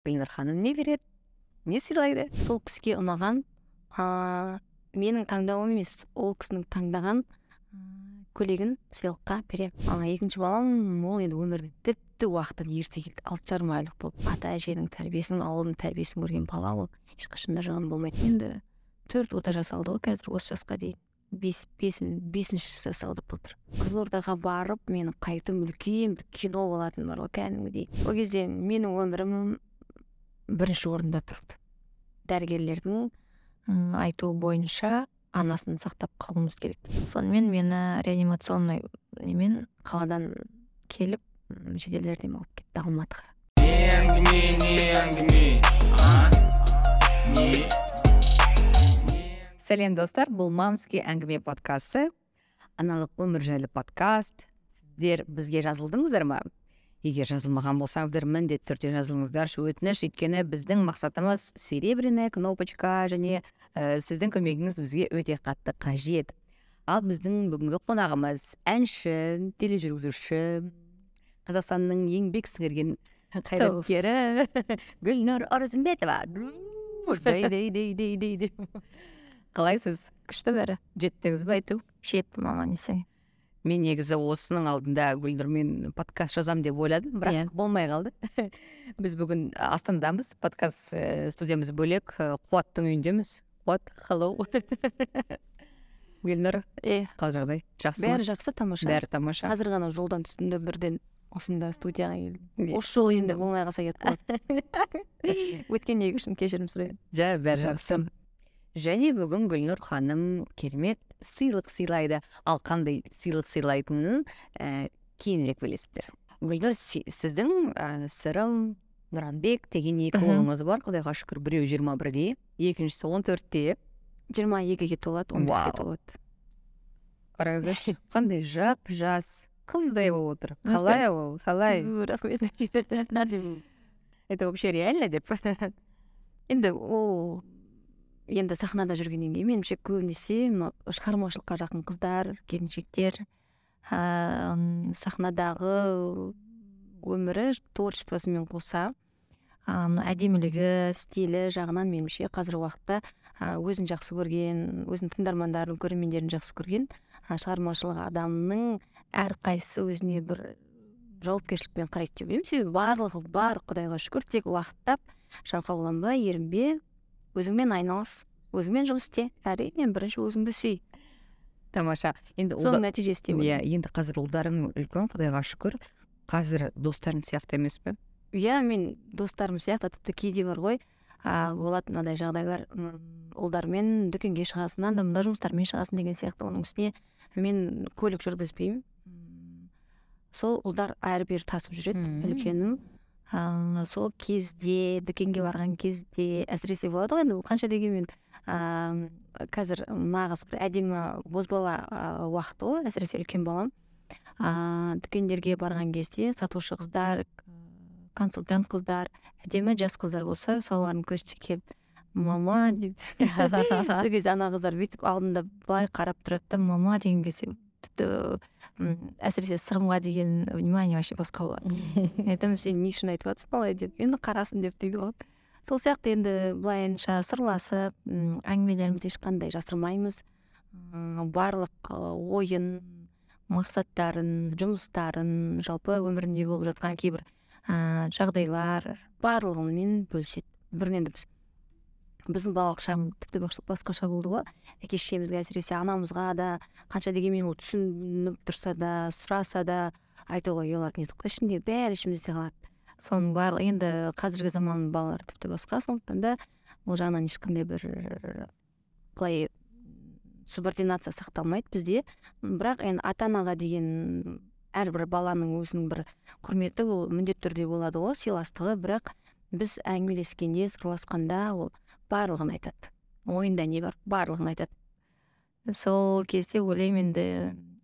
Гүлнұр ханым не береді, не сыйлайды? Сол кісіге ұнаған менің таңдауым емес, ол кісінің таңдаған көйлегін сыйлыққа беремін. Екінші балам ол енді өмірдің тіпті уақытын ерте келді. 6,5 айлық болып, ата әженің тәрбиесін, ауылдың тәрбиесін көрген бала, ол ешқашан да жаман болмайды. Енді 4 ота жасалды ғой қазір осы жасқа дейін. 5-ші жасалды былтыр. Қызылордаға барып, менің қайтым үлкен бір кино болатын бар ғой, кәдімгідей. Ол кезде менің өмірім бірінші орында тұрды. Дәрігерлердің айтуы бойынша анасын сақтап қалуымыз керек. Сонымен мені реанимационный немен Қаладан келіп, жедел жәрдем алып кетті Алматыға. Сәлем достар, бұл Мамский әңгіме подкасты. Аналық өмір жайлы подкаст. Сіздер бізге жазылдыңыздар ма? Егер жазылмаған болсаңыздар, міндетті түрде жазылыңыздар. Өтініш, өйткені біздің мақсатымыз серебряная кнопочка және сіздің көмегіңіз бізге өте қатты қажет. Ал біздің бүгінгі қонағымыз әнші, тележүргізуші, Қазақстанның еңбек сіңірген қайраткері Гүлнұр Оразымбетова. Қалайсыз? күшті бәрі. Жеттіңіз бе айту? Жеттім, аман есен. Мен негізі осының алдында Гүлнұрмен подкаст жазам деп ойладым, бірақ болмай қалды. Біз бүгін Астанадамыз, подкаст студиямыз бөлек, Қуаттың үйіндеміз. Қуат, hello. Гүлнұр, қал жағдай? Жақсы ма? Бәрі жақсы, тамаша. Бәрі тамаша. Қазір ғана жолдан түстімді, бірден осында студияға келдім. Осы жол енді болмай қалса кетіп қалады. Өткеннен үшін кешірім сұраймын. Бәрі жақсы. Және бүгін Гүлнұр ханым керемет сыйлық сыйлайды. Ал қандай сыйлық сыйлайтынын кейінірек білесіздер. Гүлнұр, сіздің сырым Нұранбек деген екі ұлыңыз бар. Құдайға шүкір, біреу 21-де, екіншісі 14-те. 22-ге толады, 15-ге толады. Қараңыздаршы, қандай жап-жас қыздай болып отыр. Қалай ол? Қалай? Рахмет. Это вообще реально деп? Енді сахнада жүргеннен кейін меніңше көбінесе шығармашылыққа жақын қыздар, келіншектер, сахнадағы өмірі творчествосымен қоса әдемілігі, стилі жағынан меніңше қазір уақытта өзін жақсы көрген, өзінің тыңдармандарын, көрермендерін жақсы көрген шығармашылық адамның әрқайсысы өзіне бір жауапкершілікпен қарайды деп білемін. Себебі барлығы бар, Құдайға шүкір, тек уақыттап жалқауланбай, ерінбе, өзіңмен айналыс, өзіңмен жұмыс істе, әрине бірінші өзіңді сүй. Тамаша. Соның нәтижесі деп ойлаймын. Енді қазір ұлдарың үлкен, Құдайға шүкір. Қазір достарың сияқты емес пе? Мен достарым сияқты, тіпті кейде бар ғой, болады мынадай жағдайлар, ұлдармен дүкенге шығасың, анда-мында жұмыстармен шығасың деген сияқты. Оның үстіне мен көлік жүргізбеймін. Сол ұлдар әрі-бері тасып жүреді, үлкенім. Сол кезде, дүкенге барған кезде әсіресе болады ғой, енді қанша дегенмен қазір нағыз бір әдемі бозбала уақыты ғой, әсіресе үлкен балам. Дүкендерге барған кезде сатушы қыздар, консультант қыздар, әдемі жас қыздар болса, солардың көзіне келіп, мама дейді. Сол кезде ана қыздар бүйтіп алдында былай қарап тұрады да, мама деген кезде тіпті әсіресе сырымға деген внимание вообще басқа болады. Айтамын, сен не үшін айтып жатсың олай деп, енді қарасын деп дейді ғой. Сол сияқты енді былайынша сырласып, әңгімелерімізді ешқандай жасырмаймыз. Барлық ойын, мақсаттарын, жұмыстарын, жалпы өмірінде болып жатқан кейбір жағдайлар барлығымен бөліседі. Бірінен біздің балалық шағым тіпті басқаша болды ғой. Әке-шешемізге, әсіресе анамызға да қанша дегенмен ол түсініп тұрса да, сұраса да айтуға ұялатын едік. Ішінде бәрі ішімізде қалады. Соның барлығы енді қазіргі заманның балалары тіпті басқа, сондықтан да ол жағынан ешқандай бір былай субординация сақталмайды бізде. Бірақ енді ата-анаға деген әрбір баланың өзінің бір құрметі ол міндетті түрде болады ғой, сыйластығы, бірақ біз әңгімелескенде, сырласқанда ол барлығын айтады. Ойында не бар, барлығын айтады. Сол кезде ойлаймын, енді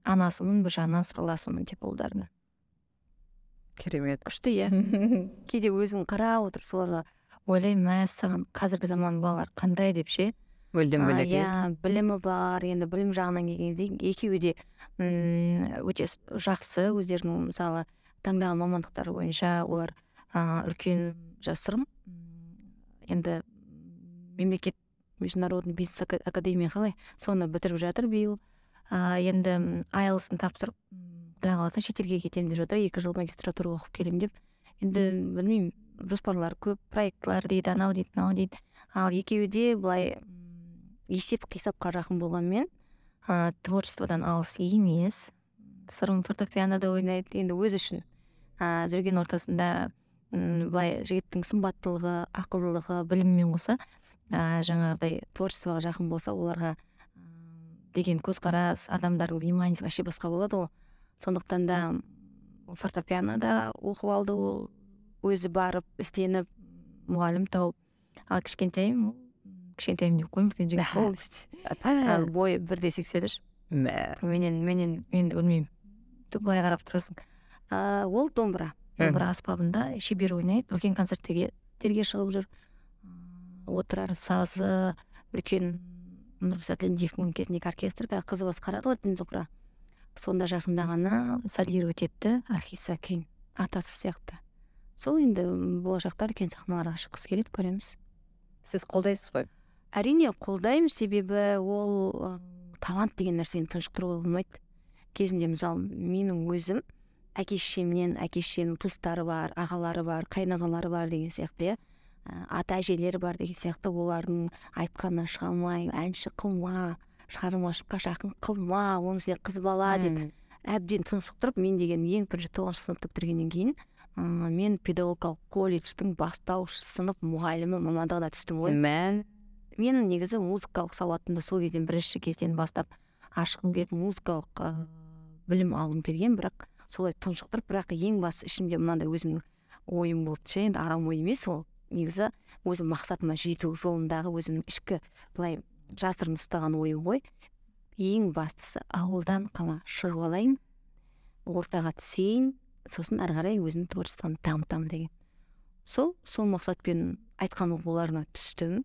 анасымын, бір жағынан сырласымын деп ұлдарына. Керемет. Күшті, кейде өзің қарап отырып соларға ойлаймын, саған қазіргі заман балалар қандай деп ше. Мүлдем бөлек. Білімі бар, енді білім жағынан келгенде екеуі де өте жақсы, өздерінің мысалы таңдаған мамандықтары бойынша олар үлкен жасырым енді мемлекет международный бизнес академия қалай соны бітіріп жатыр биыл. Енді IELTS-ын тапсырып құдай қаласа шетелге кетемін деп жатыр, 2 жыл магистратура оқып келемін деп. Енді білмеймін, жоспарлар көп, проектлар дейді, анау дейді, мынау дейді. Ал екеуі де былай есеп қисапқа жақын болғанмен творчестводан алыс емес. Сырым фортепианода ойнайды, енді өзі үшін жүрген ортасында былай жігіттің сымбаттылығы, ақылдылығы, біліммен қоса жаңағыдай творчествоға жақын болса, оларға деген көзқарас, адамдардың вниманиесі вообще басқа болады ғой. Сондықтан да фортепианода оқып алды, ол өзі барып ізденіп мұғалім тауып. Ал кішкентайым деп қоймын, үлкен жігіт ол бойы 1,83. Менен білмеймін, былай қарап тұрасың. Ол домбыра аспабында шебер ойнайды, үлкен концерттерге шығып жүр. Отырар сазы, үлкен Нұрсат Лендиевтің кезіндегі оркестр, қызы басқарады ғой, Дінзұқра. Сонда жақында ғана солировать етті, Архиса күйін, атасы сияқты. Сол енді болашақта үлкен сахналарға шыққысы келеді, көреміз. Сіз қолдайсыз ғой? Әрине қолдаймын, себебі ол талант деген нәрсені тұншықтыруға болмайды. Кезінде мысалы менің өзім әке-шешемнің туыстары бар, ағалары бар, қайнағалары бар деген сияқты, ата-әжелері бар деген сияқты, олардың айтқанынан шыға алмай, әнші қылма, шығармашылыққа жақын қылма, оның үстіне қыз бала деп әбден тұншықтырып, мен деген ең бірінші 9 сыныпты бітіргеннен кейін мен педагогикалық колледждің бастауыш сынып мұғалімі мамандығына түстім ғой. Мен негізі музыкалық сауатымды сол кезден бірінші кезден бастап ашқым келіп музыкалық білім алғым келген, бірақ солай тұншықтырып, бірақ ең басты ішімде мынандай өзімнің ойым болды, енді арам ой емес ол. Негізі өзім мақсатыма жету жолындағы өзімнің ішкі былай жасырын ұстаған ойым ғой. Ең бастысы ауылдан қала шығып алайын, ортаға түсейін, сосын ары қарай өзімнің творчествомды дамытамын деген. Сол мақсатпен айтқан оқуларына түстім.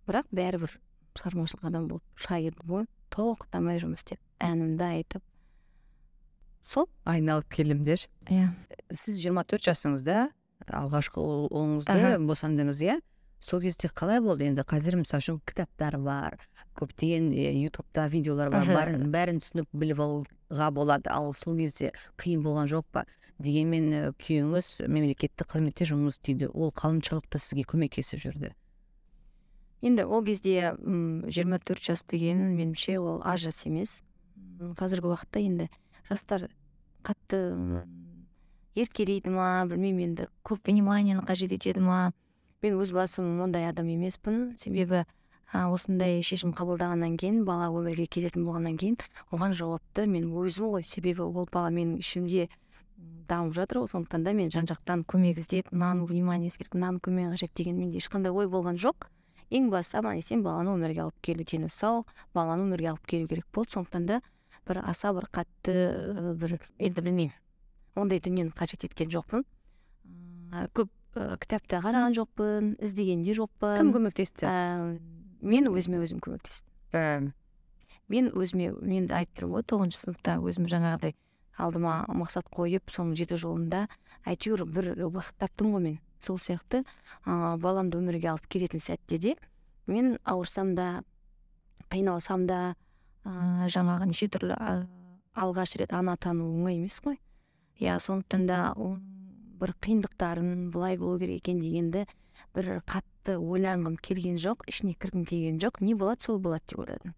Бірақ бәрібір шығармашылық адам болып шыға келдім ғой, тоқтамай жұмыс істеп, әнімді айтып. Сол айналып келдім деш. Сіз 24 жасыңызда алғашқы ұлыңызды босандыңыз, сол кезде қалай болды? Енді қазір мысалы үшін кітаптар бар, көптеген ютубта видеолар бар, бәрін түсініп біліп алуға болады. Ал сол кезде қиын болған жоқ па? Дегенмен күйеуіңіз мемлекеттік қызметте жұмыс істейді, ол қаншалықты сізге көмектесіп жүрді? Енді ол кезде 24 жас деген меніңше ол аз жас емес. Қазіргі уақытта енді жастар қатты еркелейді ма, білмеймін, енді көп вниманиені қажет етеді ма. Мен өз басым ондай адам емеспін, себебі осындай шешім қабылдағаннан кейін, бала өмірге келетін болғаннан кейін, оған жауапты мен өзім ғой, себебі ол бала менің ішімде дамып жатыр, сондықтан да мен жан-жақтан көмек іздеп, мынаның вниманиесі керек, мынаның көмегі қажет деген менде ешқандай ой болған жоқ. Ең бастысы аман-есен баланы өмірге алып келу, дені сау баланы өмірге алып келу керек болды. Сондықтан да аса бір қатты енді білмеймін, ондай дүниені қажет еткен жоқпын. Көп кітапта қараған жоқпын, іздеген де жоқпын. Кім көмектесті? Мен өзіме өзім көмектестім. Мен айтып тұрмын ғой, 9 сыныпта өзім жаңағыдай алдыма мақсат қойып, соның жету жолында әйтеуір бір уақыт таптым ғой мен. Сол сияқты баламды өмірге алып келетін сәтте де мен ауырсам да, қиналсам да, жаңағы неше түрлі алғаш рет ана тану оңай емес қой. Сондықтан да бір қиындықтарын былай болу керек екен дегенді бір қатты ойланғым келген жоқ, ішіне кіргім келген жоқ. Не болады, сол болады деп ойладым.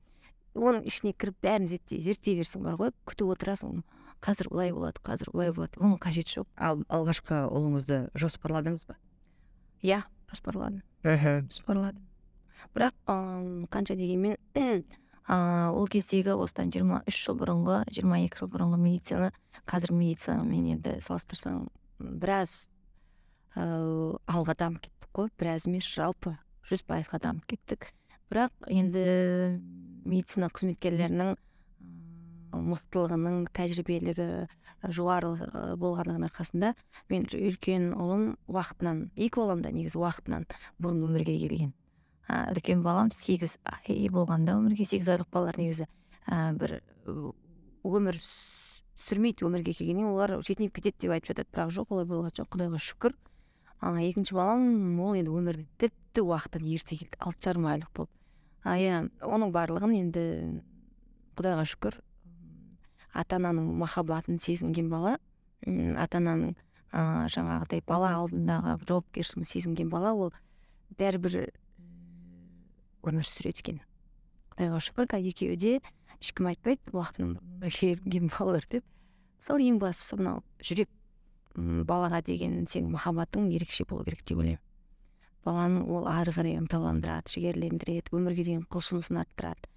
Оның ішіне кіріп бәрін зерттей берсің бар ғой, күтіп отырасың. Қазір былай болады, қазір былай болады. Оның қажеті жоқ. Ал алғашқы ұлыңызды жоспарладыңыз ба? Жоспарладым. Бірақ қанша дегенмен ол кездегі осыдан 23 жыл бұрынғы, 22 жыл бұрынғы медицина, қазір медицинамен енді салыстырсаң біраз алға дамып кеттік қой, біраз емес, жалпы 100% дамып кеттік. Бірақ енді медицина қызметкерлерінің мықтылығының, тәжірибелігі жоғары болғандығының арқасында мен үлкен ұлым уақытынан, екі балам да негізі уақытынан бұрын өмірге келген. Үлкен балам 8 ай болғанда өмірге, 8 айлық балалар негізі бір өмір сүрмейді өмірге келгеннен, олар жетінеп кетеді деп айтып жатады, бірақ жоқ, олай болған жоқ, Құдайға шүкір. Екінші балам ол енді өмірдің тіпті уақытын ерте келді, 6,5 айлық болып. Оның барлығын енді Құдайға шүкір ата ананың махаббатын сезінген бала, ата ананың жаңағыдай бала алдындағы жауапкершілігін сезінген бала, ол бәрібір өмір сүреді екен. Құдайға шүкір, екеуі де ешкім айтпайды уақытының келген балалар деп. Мысалы ең бастысы мынау жүрек, балаға деген сенің махаббатың ерекше болу керек деп ойлаймын. Баланы ол ары қарай ынталандырады, жігерлендіреді, өмірге деген құлшынысын арттырады.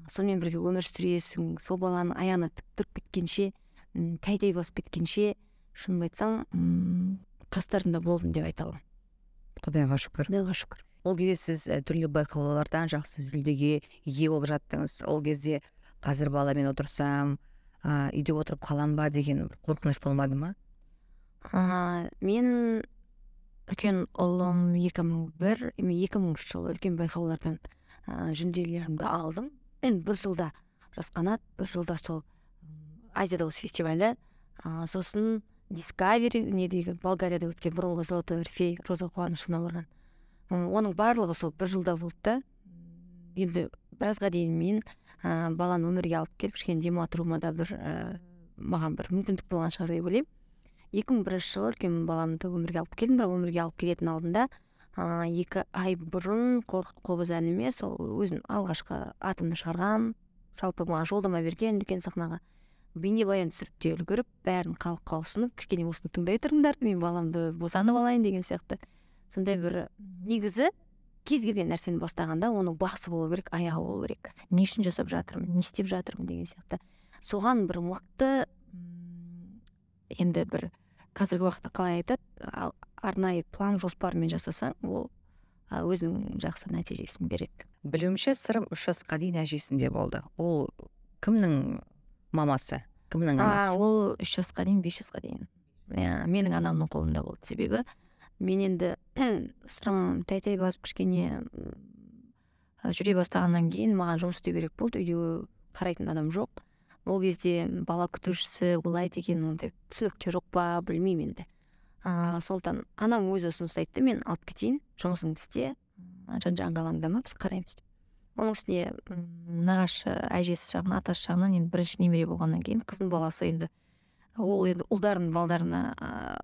Сонымен бірге өмір сүресің, сол баланы аяғына тік тұрып кеткенше, тәй басып кеткенше, шынын айтсам, қастарында болдым деп айта аламын. Құдайға шүкір. Құдайға шүкір. Ол кезде сіз түрлі байқаулардан жақсы жүлдеге ие болып жаттыңыз. Ол кезде қазір баламен отырсам, үйде отырып қалам ба деген қорқыныш болмады ма? Мен үлкен ұлым 2001 жылы үлкен байқаулардан жүлделерімді алдым. Енді бір жылда Жасқанат, бір жылда сол Азия дауыс фестивалі, сосын Discovery, Болгарияда өткен бұрынғы Золотой Орфей, Роза Қуанышевна барған. Оның барлығы сол бір жылда болды да. Енді біразға дейін мен баланы өмірге алып келіп, кішкене демалдыруыма да маған бір мүмкіндік болған шығар деп ойлаймын. 2001 жылы үлкен баламды өмірге алып келдім, бірақ өмірге алып келетін алдында 2 ай бұрын Қорқыт Қобыз әніме сол өзім алғашқы атымды шығарған, жалпы маған жолдама берген үлкен сахнаға бейнебаян түсіріп те үлгеріп, бәрін халыққа ұсынып, кішкене осыны тыңдай тұрыңдар, мен баламды босанып алайын деген сияқты. Сондай бір негізі кез келген нәрсені бастағанда оның басы болу керек, аяғы болу керек. Не үшін жасап жатырмын, не істеп жатырмын деген сияқты. Соған бір уақытты, енді бір қазіргі уақытта қалай айтады, арнайы план жоспармен жасасаң, ол өзінің жақсы нәтижесін береді. Білуімше, сырым 3 жасқа дейін әжесінде болды. Ол кімнің мамасы, кімнің анасы? Ол 3 жасқа дейін, 5 жасқа дейін. Менің анамның қолында болды. Себебі мен енді сырым тәй басып кішкене жүре бастағаннан кейін маған жұмыс істеу керек болды. Үйде қарайтын адам жоқ. Ол кезде бала күтушісі олай деген ондай түсінікте жоқ па, білмеймін енді. Сондықтан анам өзі ұсыныс айтты, мен алып кетейін, жұмысыңды істе, жан-жағыңды алаңдама, біз қараймыз деп. Оның үстіне нағашы әжесі жағынан, атасы жағынан енді бірінші немере болғаннан кейін қыздың баласы енді ол енді ұлдардың балдарына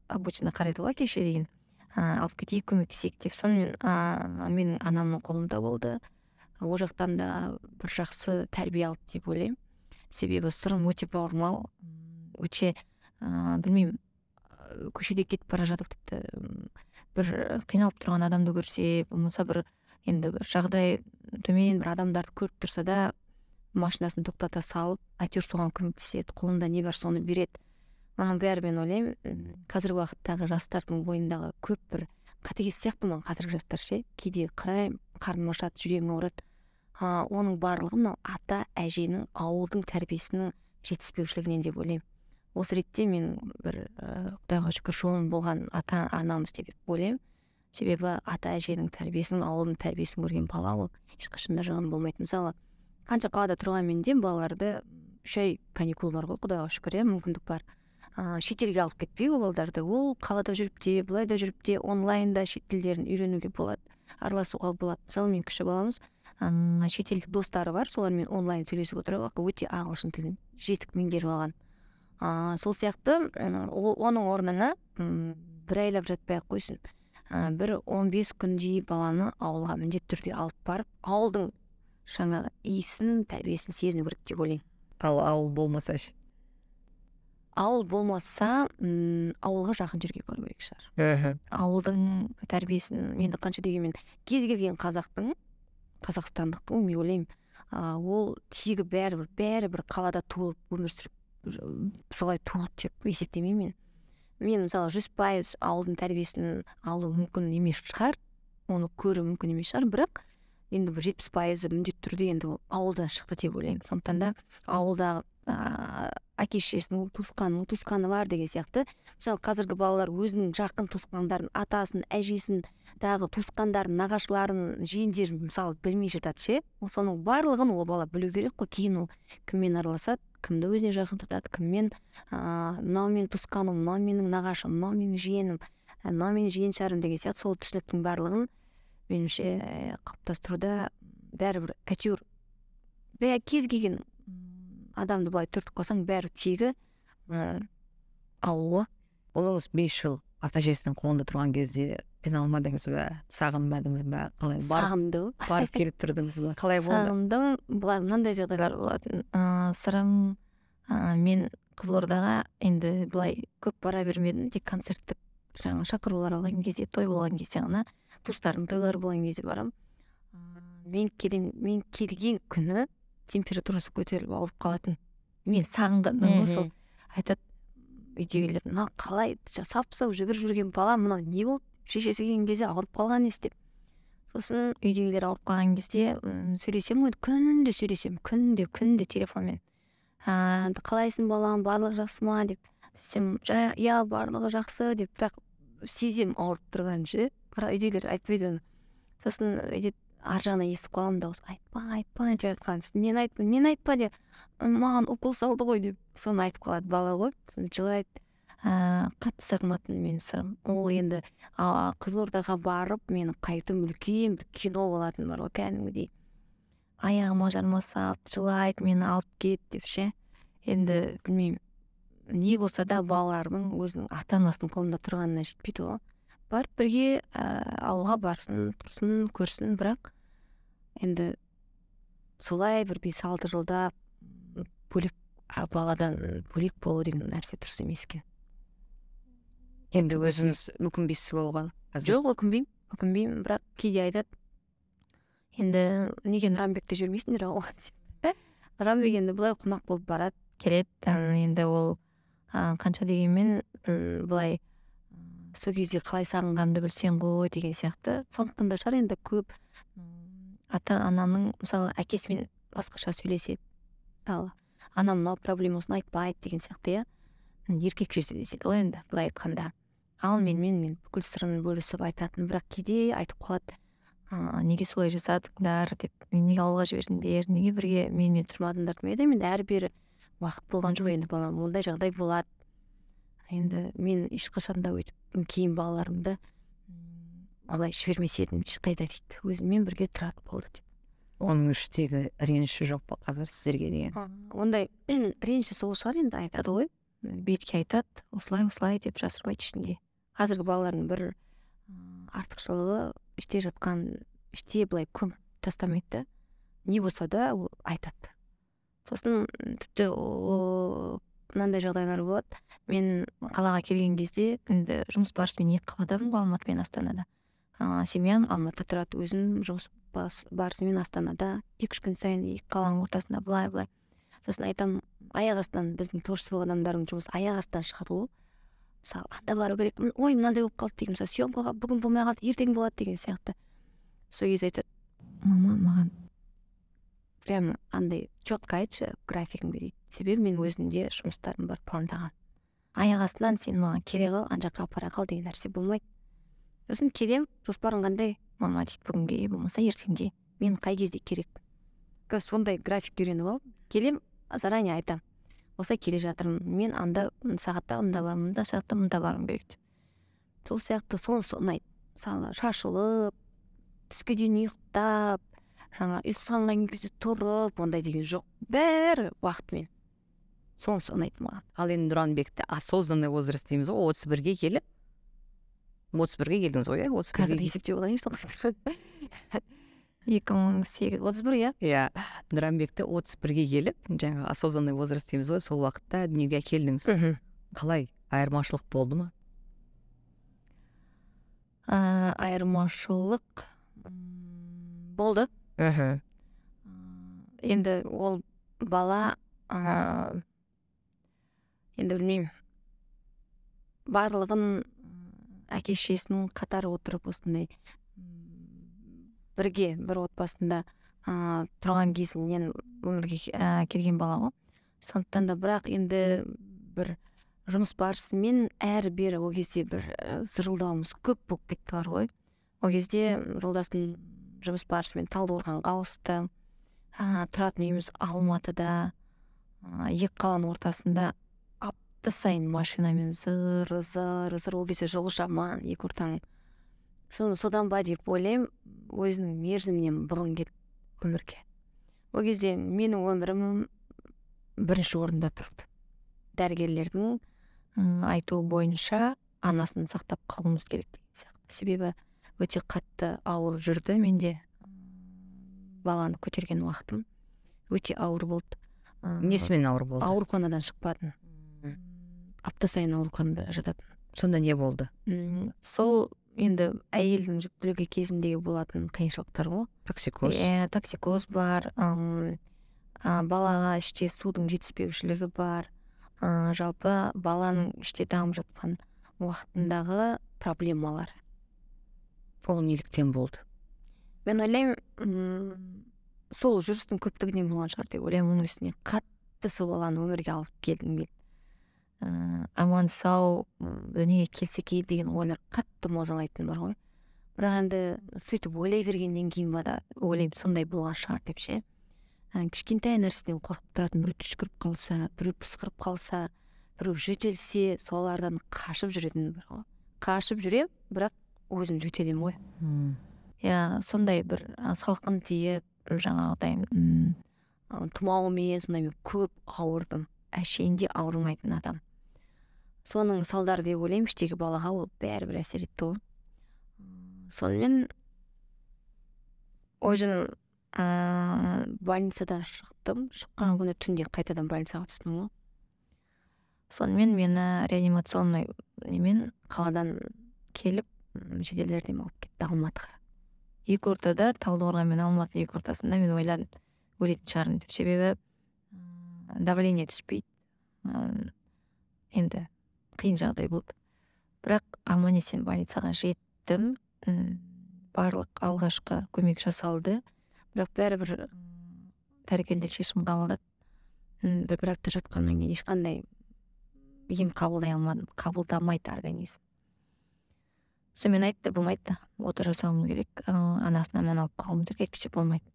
обычно қарайды ғой, кеше деген алып кетейік, көмектесейік деп. Сонымен менің анамның қолында болды. Ол жақтан да бір жақсы тәрбие алды деп ойлаймын. Себебі сырым өте бауырмал, өте білмеймін, көшеде кетіп бара жатып тіпті бір қиналып тұрған адамды көрсе, болмаса бір енді бір жағдай төмен бір адамдарды көріп тұрса да машинасын тоқтата салып, әйтеуір соған көмектеседі, қолында не бар соны береді. Оның бәрі мен ойлаймын, қазіргі уақыттағы жастардың бойындағы көп бір қатыгез сияқты маған қазіргі жастар ше, кейде қараймын, қарным ашады, жүрегім ауырады. Оның барлығы мынау ата әженің ауылдың тәрбиесінің жетіспеушілігінен деп ойлаймын. Осы ретте мен бір Құдайға шүкір жолым болған ата анамыз деп ойлаймын. Себебі ата әженің тәрбиесінің, ауылдың тәрбиесін көрген бала ол ешқашан да жаман болмайды. Мысалы, қанша қалада тұрғанмен де балаларды 3 ай каникул бар ғой, Құдайға шүкір, мүмкіндік бар. Шетелге алып кетпей ол балдарды, ол қалада жүріп те, былай да жүріп те, онлайнда шет тілдерін үйренуге болады, араласуға болады. Мысалы, мен кіші баламыз шетелдік достары бар, солармен онлайн сөйлесіп отырып, өте ағылшын тілін жетік меңгеріп алған. Сол сияқты оның орнына бір айлап жатпай ақ қойсын, бір 15 күндей баланы ауылға міндетті түрде алып барып, ауылдың жаңағы иісін, тәрбиесін сезіну керек деп ойлаймын. Ал ауыл болмаса ше? Ауыл болмаса, ауылға жақын жерге бару керек шығар. Ауылдың тәрбиесін, енді қанша дегенмен кез келген қазақстандықтың, мен ойлаймын, ол тегі бәрібір қалада туылып өмір сүріп солай туылды деп есептемеймін. Мен мысалы 100% ауылдың тәрбиесін алу мүмкін емес шығар, оны көру мүмкін емес шығар, бірақ енді бір 70% міндетті түрде енді ауылдан шықты деп ойлаймын. Сондықтан да ауылда әке-шешесінің туысқаны бар деген сияқты. Мысалы қазіргі балалар өзінің жақын туысқандарын, атасын, әжесін, тағы туысқандарын, нағашыларын, жиендерін мысалы білмей жатады ше. Соның барлығын ол бала білу керек қой. Кейін ол кіммен араласады, кімді өзіне жақын тұтады, кіммен мынау менің туысқаным, мынау менің нағашым, мынау менің жиенім. мына менің жеген шығарым деген сияқты сол түсініктің барлығын меніңше қалыптастыруда бәрібір әйтеуір кез келген адамды былай түртіп қалсаң бәрі тегі ауылы. Ұлыңыз 5 жыл ата әжесінің қолында тұрған кезде қиналмадыңыз ба, сағынбадыңыз ба, қалай сағындым, барып келіп тұрдыңыз ба, қалай болды? сағындым. Былай мынандай жағдайлар болатын. Сырым, мен Қызылордаға енді былай көп бара бермедім, тек концерттік жаңа шақырулар алған кезде, той болған кезде ғана, туыстардың тойлары болған кезде барам. Мен келген күні температурасы көтеріліп ауырып қалатын. Мен сағынғаным сол. Айтады үйдегілер, мына қалай сап-сау жүгіріп жүрген бала, мынау не болды? Шешесі келген кезде ауырып қалған ес деп. Сосын үйдегілер ауырып қалған кезде сөйлесем ғой, күнде сөйлесем, күнде телефонмен. Қалайсың балам, барлығы жақсы ма деп. Сөйтсем, иә, барлығы жақсы деп, бірақ сезем ауырып тұрған ше. Бірақ үйдегілер айтпайды оны. Сосын ар жағынан естіп қаламын дауыс, айтпа деп айтқан. Нені айтпа деп, маған укол салды ғой деп, соны айтып қалады бала ғой. Соны жылайды. Қатты сағынатын менің сырым. Ол енді Қызылордаға барып, менің қайтым үлкен бір кино болатын бар ғой, кәдімгідей. Аяғыма жарма салып, жылайды, мені алып кет деп ше. Енді білмеймін, не болса да балалардың өзінің ата-анасының қолында тұрғанына жетпейді ғой. Барып бірге ауылға барсын, тұрсын, көрсін, бірақ енді солай бір 5-6 жылда бөлек, баладан бөлек болу деген нәрсе дұрыс емес екен. Енді өзіңіз өкінбейсіз болуға? Жоқ, өкінбеймін, бірақ кейде айтады, енді неге Нұранбекте жүрмейсіңдер ауылға деп. Нұранбек енді былай қонақ болып барады, келеді, енді ол қанша дегенмен былай сол кезде қалай сағынғанымды білсең ғой деген сияқты. Сондықтан да шығар, енді көп ата-ананың, мысалы, әкесімен басқаша сөйлеседі. Мысалы, анам мынау проблемасын айтпайды деген сияқты, еркекше сөйлеседі ғой енді, былай айтқанда. Ал мен бүкіл сырын бөлісіп айтатын, бірақ кейде айтып қалады, неге солай жасадыңдар деп, неге ауылға жібердіңдер, неге бірге менімен тұрмадыңдар деп. Енді әрбір уақыт болған жоқ, енді балам, ондай жағдай болады. Енді мен ешқашан да өйтіп кейін балаларымды олай жібермес едім ешқайда дейді. Өзіммен бірге тұрады болды деп. Оның іштегі реніші жоқ па қазір сіздерге деген? Ондай реніші сол шығар, енді айтады ғой. Бетке айтады, осылай деп жасырмайды ішінде. Қазіргі балалардың бір артықшылығы іште былай көміп тастамайды. Не болса да ол айтады. Сосын тіпті мынандай жағдайлар болады. Мен қалаға келген кезде, енді жұмыс барысымен 2 қаладамын, Алматы мен Астанада. Семьям Алматыда тұрады, өзім жұмыс барысымен Астанада, 2-3 күн сайын 2 қаланың ортасында былай. Сосын айтам, аяқ астынан біздің творчестволық адамдардың жұмысы аяқ астынан шығады ғой. Мысалы, анда бару керек, ой, мынандай болып қалды деген, мысалы, съемкаға бүгін болмай қалды, ертең болады деген сияқты. Сол кезде айтады, мама, маған прямо андай четко айтшы графигіңді дейді. Себебі мен өзімде жұмыстарым бар пландаған. Аяқ астынан сен маған келе қал, ана жаққа апара қал деген нәрсе болмайды. Сосын келем, жоспарың қандай? Мама дейді, бүгінге, болмаса ертеңге. Мен қай кезде керек? Сондай график үйреніп алып, келем, заранее айтам. Осылай келе жатырмын, мен анда сағатта ында бармын, мында сағатта мында барым керек деп. Сол сияқты сонысы ұнайды. Мысалы, шашылып, түске дейін ұйықтап, жаңа ұйқысанған кезде тұрып, ондай деген жоқ. Бәрі уақытымен. Сонысы ұнайды маған. Ал енді Нұранбекті осознанный возраст дейміз ғой, 31-ге келіп, 31-ге келдіңіз ғой, 31-ге. Қазір есептеп алайын, 2008, 31, иә? Иә, Нұранбекті 31-ге келіп, жаңа осознанный возраст дейміз ғой, сол уақытта дүниеге келдіңіз. Қалай? Айырмашылық болды ма? Айырмашылық болды. Енді ол бала, енді білмеймін, барлығын әке-шешесінің қатары отырып осындай бірге бір отбасында тұрған кезінен өмірге келген бала ғой. Сондықтан да бірақ енді бір жұмыс барысымен әрі-бері ол кезде бір зырылдауымыз көп болып кетті бар ғой. Ол кезде жолдасым жұмыс барысымен Талдықорғанға ауысты. Тұратын үйіміз Алматыда, 2 қаланың ортасында апта сайын машинамен зыр ол кезде жол жаман, екі ортаң. Содан ба деп ойлаймын, өзінің мерзімінен бұрын кетіп өмірге. Ол кезде менің өмірім бірінші орында тұрды. Дәрігерлердің айтуы бойынша анасын сақтап қалуымыз керек деген сияқты. Себебі өте қатты ауыр жүрді менде. Баланы көтерген уақытым өте ауыр болды. Несімен ауыр болды? Ауруханадан шықпадым. Апта сайын ауруханада жататын. Сонда не болды? Сол енді әйелдің жүктілігі кезіндегі болатын қиыншылықтар ғой. Токсикоз. Токсикоз бар, балаға іште судың жетіспеушілігі бар. Жалпы баланың іште дамып жатқан уақытындағы проблемалар. Ол неліктен болды? Мен ойлаймын, сол жүрістің көптігінен болған шығар деп ойлаймын. Оның үстіне қатты сол баланы өмірге алып келдім мен. Аман сау дүниеге келсе екен деген ойлар қатты мазалайтын бар ғой. Бірақ енді сөйтіп ойлай бергеннен кейін бада ойлаймын сондай болған шығар деп ше. Кішкентай нәрседен қорқып тұратын, біреу түшкіріп қалса, біреу пысқырып қалса, біреу жөтелсе, солардан қашып жүретін бар ғой. Қашып жүрем, бірақ өзім жөтелем ғой. Сондай бір салқын тиіп, жаңағыдай тұмаумен сондай көп ауырдым. Әшейінде ауырмайтын адам. Соның салдары деп ойлаймын, іштегі балаға ол бәрібір әсер етті ғой. Сонымен өзім больницадан шықтым. Шыққан күні түнде қайтадан больницаға түстім ғой. Сонымен мені реанимационный немен қаладан келіп жедел жәрдем алып кетті Алматыға. Екі ортада, Талдықорған мен Алматы екі ортасында мен ойладым өлетін шығармын деп. Себебі давление түспейді. Енді қиын жағдай болды. Бірақ аман есен больницаға жеттім. Барлық алғашқы көмек жасалды. Бірақ бәрібір дәрігерлер шешім қабылдады. Бір апта жатқаннан кейін ешқандай ем қабылдай алмадым. Қабылдамайды организм. Сонымен айтты, болмайды, ота жасауым керек. Анасынан алып қалуым керек, әйтпесе болмайды.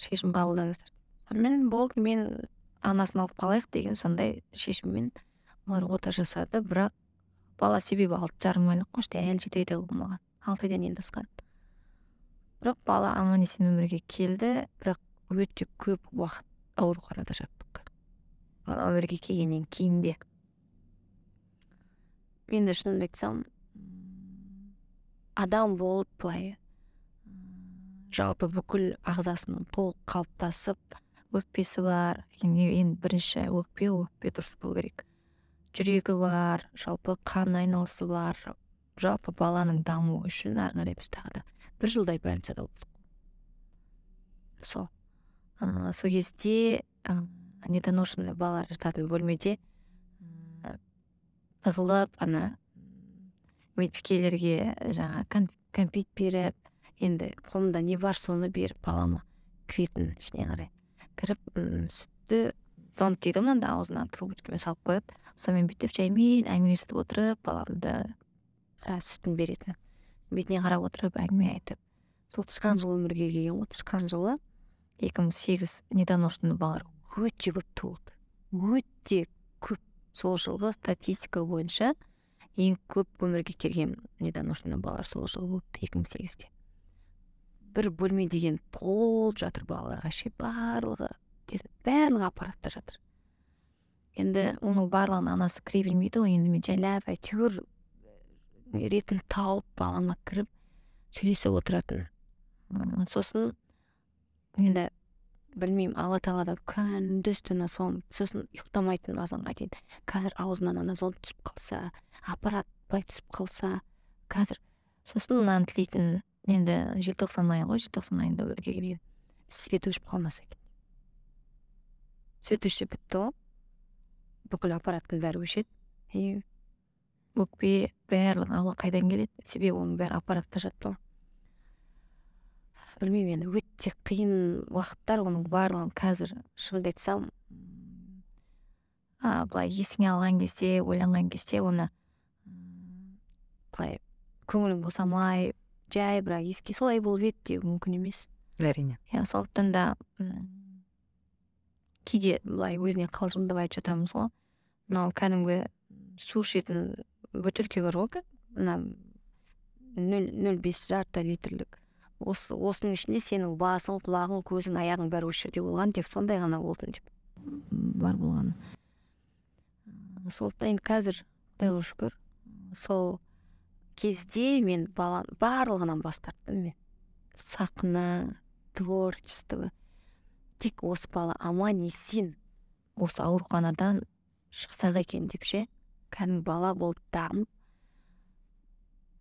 Шешім қабылдаңыздар. Мен болды, мен анасын алып қалайық деген сондай шешіммен олар ота жасады. Бірақ бала себебі 6,5 айлық қой, әлі 7 айда болмаған. 6 айдан енді асқан. Бірақ бала аман есен өмірге келді, бірақ өте көп уақыт ауруханада жаттық. Бала өмірге келгеннен кейін де. Мен де шынын айтсам, адам болып былай жалпы бүкіл ағзасының толық қалыптасып, өкпесі бар, енді бірінші өкпе дұрыс болу керек. Жүрегі бар, жалпы қан айналысы бар. Жалпы баланың дамуы үшін ары қарай біз тағы да 1 жылдай больницада болдық. Сол кезде недоношенный балалар жататын бөлмеде тығылып, медбикелерге жаңа кәмпит беріп, енді қолымда не бар соны беріп балама кіретін ішіне қарай. Кіріп, сүтті зонт дейді мында аузына трубочкамен салып қояды. Сонымен бүйтіп жаймен әңгімелесіп отырып, баламды сүтін беретін. Бетіне қарап отырып әңгіме айтып. Сол тышқан жылы өмірге келген ғой. Тышқан жылы 2008 недоношенный балалар өте көп туылды. Өте көп. Сол жылғы статистика бойынша ең көп өмірге келген недоношенный балалар сол жылы болды 2008-те. Бір бөлме деген толып жатыр балаларға, барлығы аппаратта жатыр. Енді оның барлығын анасы кіре бермейді ғой, енді мен жайлап әйтеуір ретін тауып балама кіріп сөйлесіп отыратын. Сосын енді білмеймін, Алла тағаладан күндіз-түні сосын ұйықтамайтын азанға дейін. Қазір аузынан зонт түсіп қалса, аппарат былай түсіп қалса, қазір сосын мынаны тілейтін. Енді желтоқсан айы ғой, желтоқсан айында өмірге келген. Свет өшіп қалмаса екен. Свет өшіп бітті ғой. Бүкіл аппараттың бәрі өшеді. Өкпе барлығы ауа қайдан келеді? Себебі оның бәрі аппаратта жатты. Білмеймін, енді өте қиын уақыттар, оның барлығын қазір шынымды айтсам, былай есіңе алған кезде, ойланған кезде, оны былай көңілің босамай, жай бірақ еске солай болып еді деу мүмкін емес. Әрине. Сондықтан да кейде былай өзіне қалжыңдап айтып жатамыз ғой. мынау кәдімгі су ішетін бөтелке бар ғой, мына 0,5 жарты литрлік. Осының ішінде сенің басың, құлағың, көзің, аяғың бәрі осы жерде болған деп, сондай ғана болдың деп бар болған. Сондықтан енді қазір құдайға шүкір сол кезде мен барлығынан бас тарттым. Мен сахна, творчество, тек осы бала аман есен осы ауруханадан шықсақ екен деп ше, кәдімгі бала болып дамып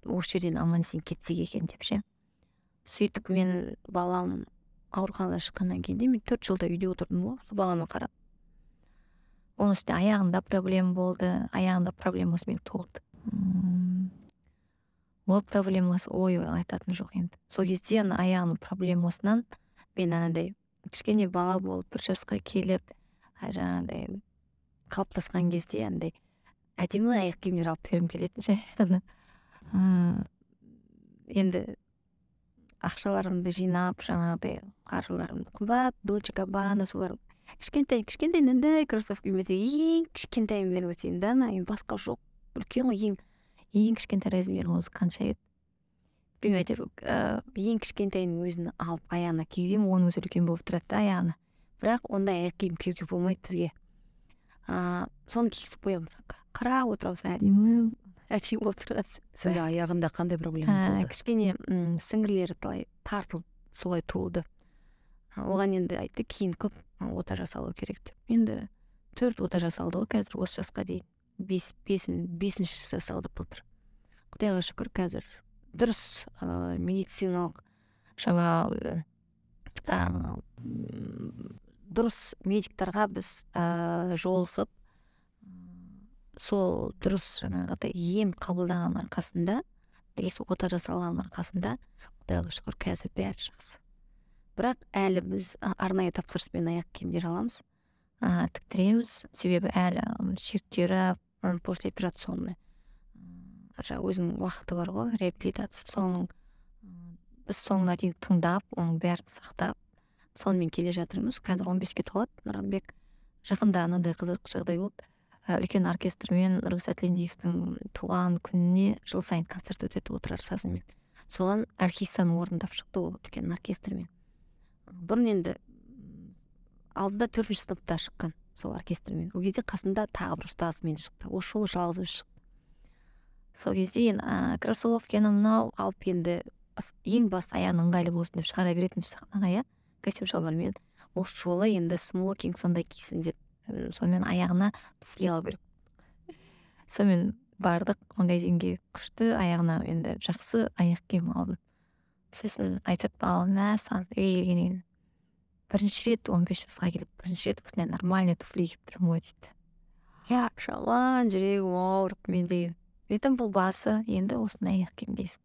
осы жерден аман есен кетсек екен деп ше. Сөйтіп мен балам ауруханадан шыққаннан кейін де мен 4 жылда үйде отырдым ғой, сол балама қарап. Оның үстіне аяғында проблема болды, аяғында проблемасымен толды. Ол проблемасы ой айтатын жоқ енді. Сол кезде аяғының проблемасынан мен анандай кішкене бала болып 1 жасқа келіп, жаңағыдай қалыптасқан кезде андай әдемі аяқ киімдер алып бергім келетін ше. Енді ақшаларымды жинап, жаңағыдай қаржыларымды қымбат, Dolce Gabbana солар кішкентай мынандай кроссовки ең кішкентайын беріп өтейін да, басқа жоқ. Үлкен ғой, ең кішкентай размерім өзі қанша еді. Білмей әйтеуір ең кішкентайының өзін алып аяғына кигіземін, оның өзі үлкен болып тұрады да аяғына. Бірақ ондай аяқ киім киюге болмайды бізге. Соны кигізіп қоямын, қарап отырасың, әдемі болып тұрады. Сонда аяғында қандай проблема болды? Кішкене сіңірлері тартылып солай туылды. Оған енді айтты, кейін көп ота жасалу керек деп. Енді 4 ота жасалды ғой қазір осы жасқа дейін. 5-ші жасалды былтыр. Құдайға шүкір қазір дұрыс медициналық жаңағы дұрыс медиктарға біз жолығып, сол дұрыс жаңағыдай ем қабылдаған арқасында, ота жасалған арқасында, құдайға шүкір қазір бәрі жақсы. Бірақ әлі біз арнайы тапсырыспен аяқ киімдер аламыз, тіктіреміз, себебі әлі сүйектері послеоперационный өзінің уақыты бар ғой, реабилитация, біз соңына дейін тыңдап, оның бәрін сақтап, сонымен келе жатырмыз. Қазір 15-ке толады. Нұранбек жақында анандай қызық жағдай болды. Үлкен оркестрмен Рұқсат Лендиевтің туған күніне жыл сайын концерт өтеді отырар сазымен. Соған оркестрін орындап шықты ол үлкен оркестрмен. Бұрын енді алдында 4-ші сыныпта шыққан сол оркестрмен. Ол кезде қасында тағы бір ұстазымен шықты. Осы жолы жалғыз өзі шықты. Сол кезде енді кроссовкені мынау алып енді ең бас аяғының ыңғайлы болсын деп шығара беретінбіз сахнаға, костюм шалбармен. Осы жолы енді смокинг сондай кисін деп, сонымен аяғына туфли алу керек. Сонымен бардық магазинге, күшті аяғына енді жақсы аяқ киім алдым. Сосын айтып, саған үйге келгеннен бірінші рет 15 жасқа келіп, бірінші рет осындай нормальный туфли киіп тұрмын ғой дейді. Жаман жүрегім ауырып мен деген. Бетім бұл басы, енді осындай аяқ киім киесің.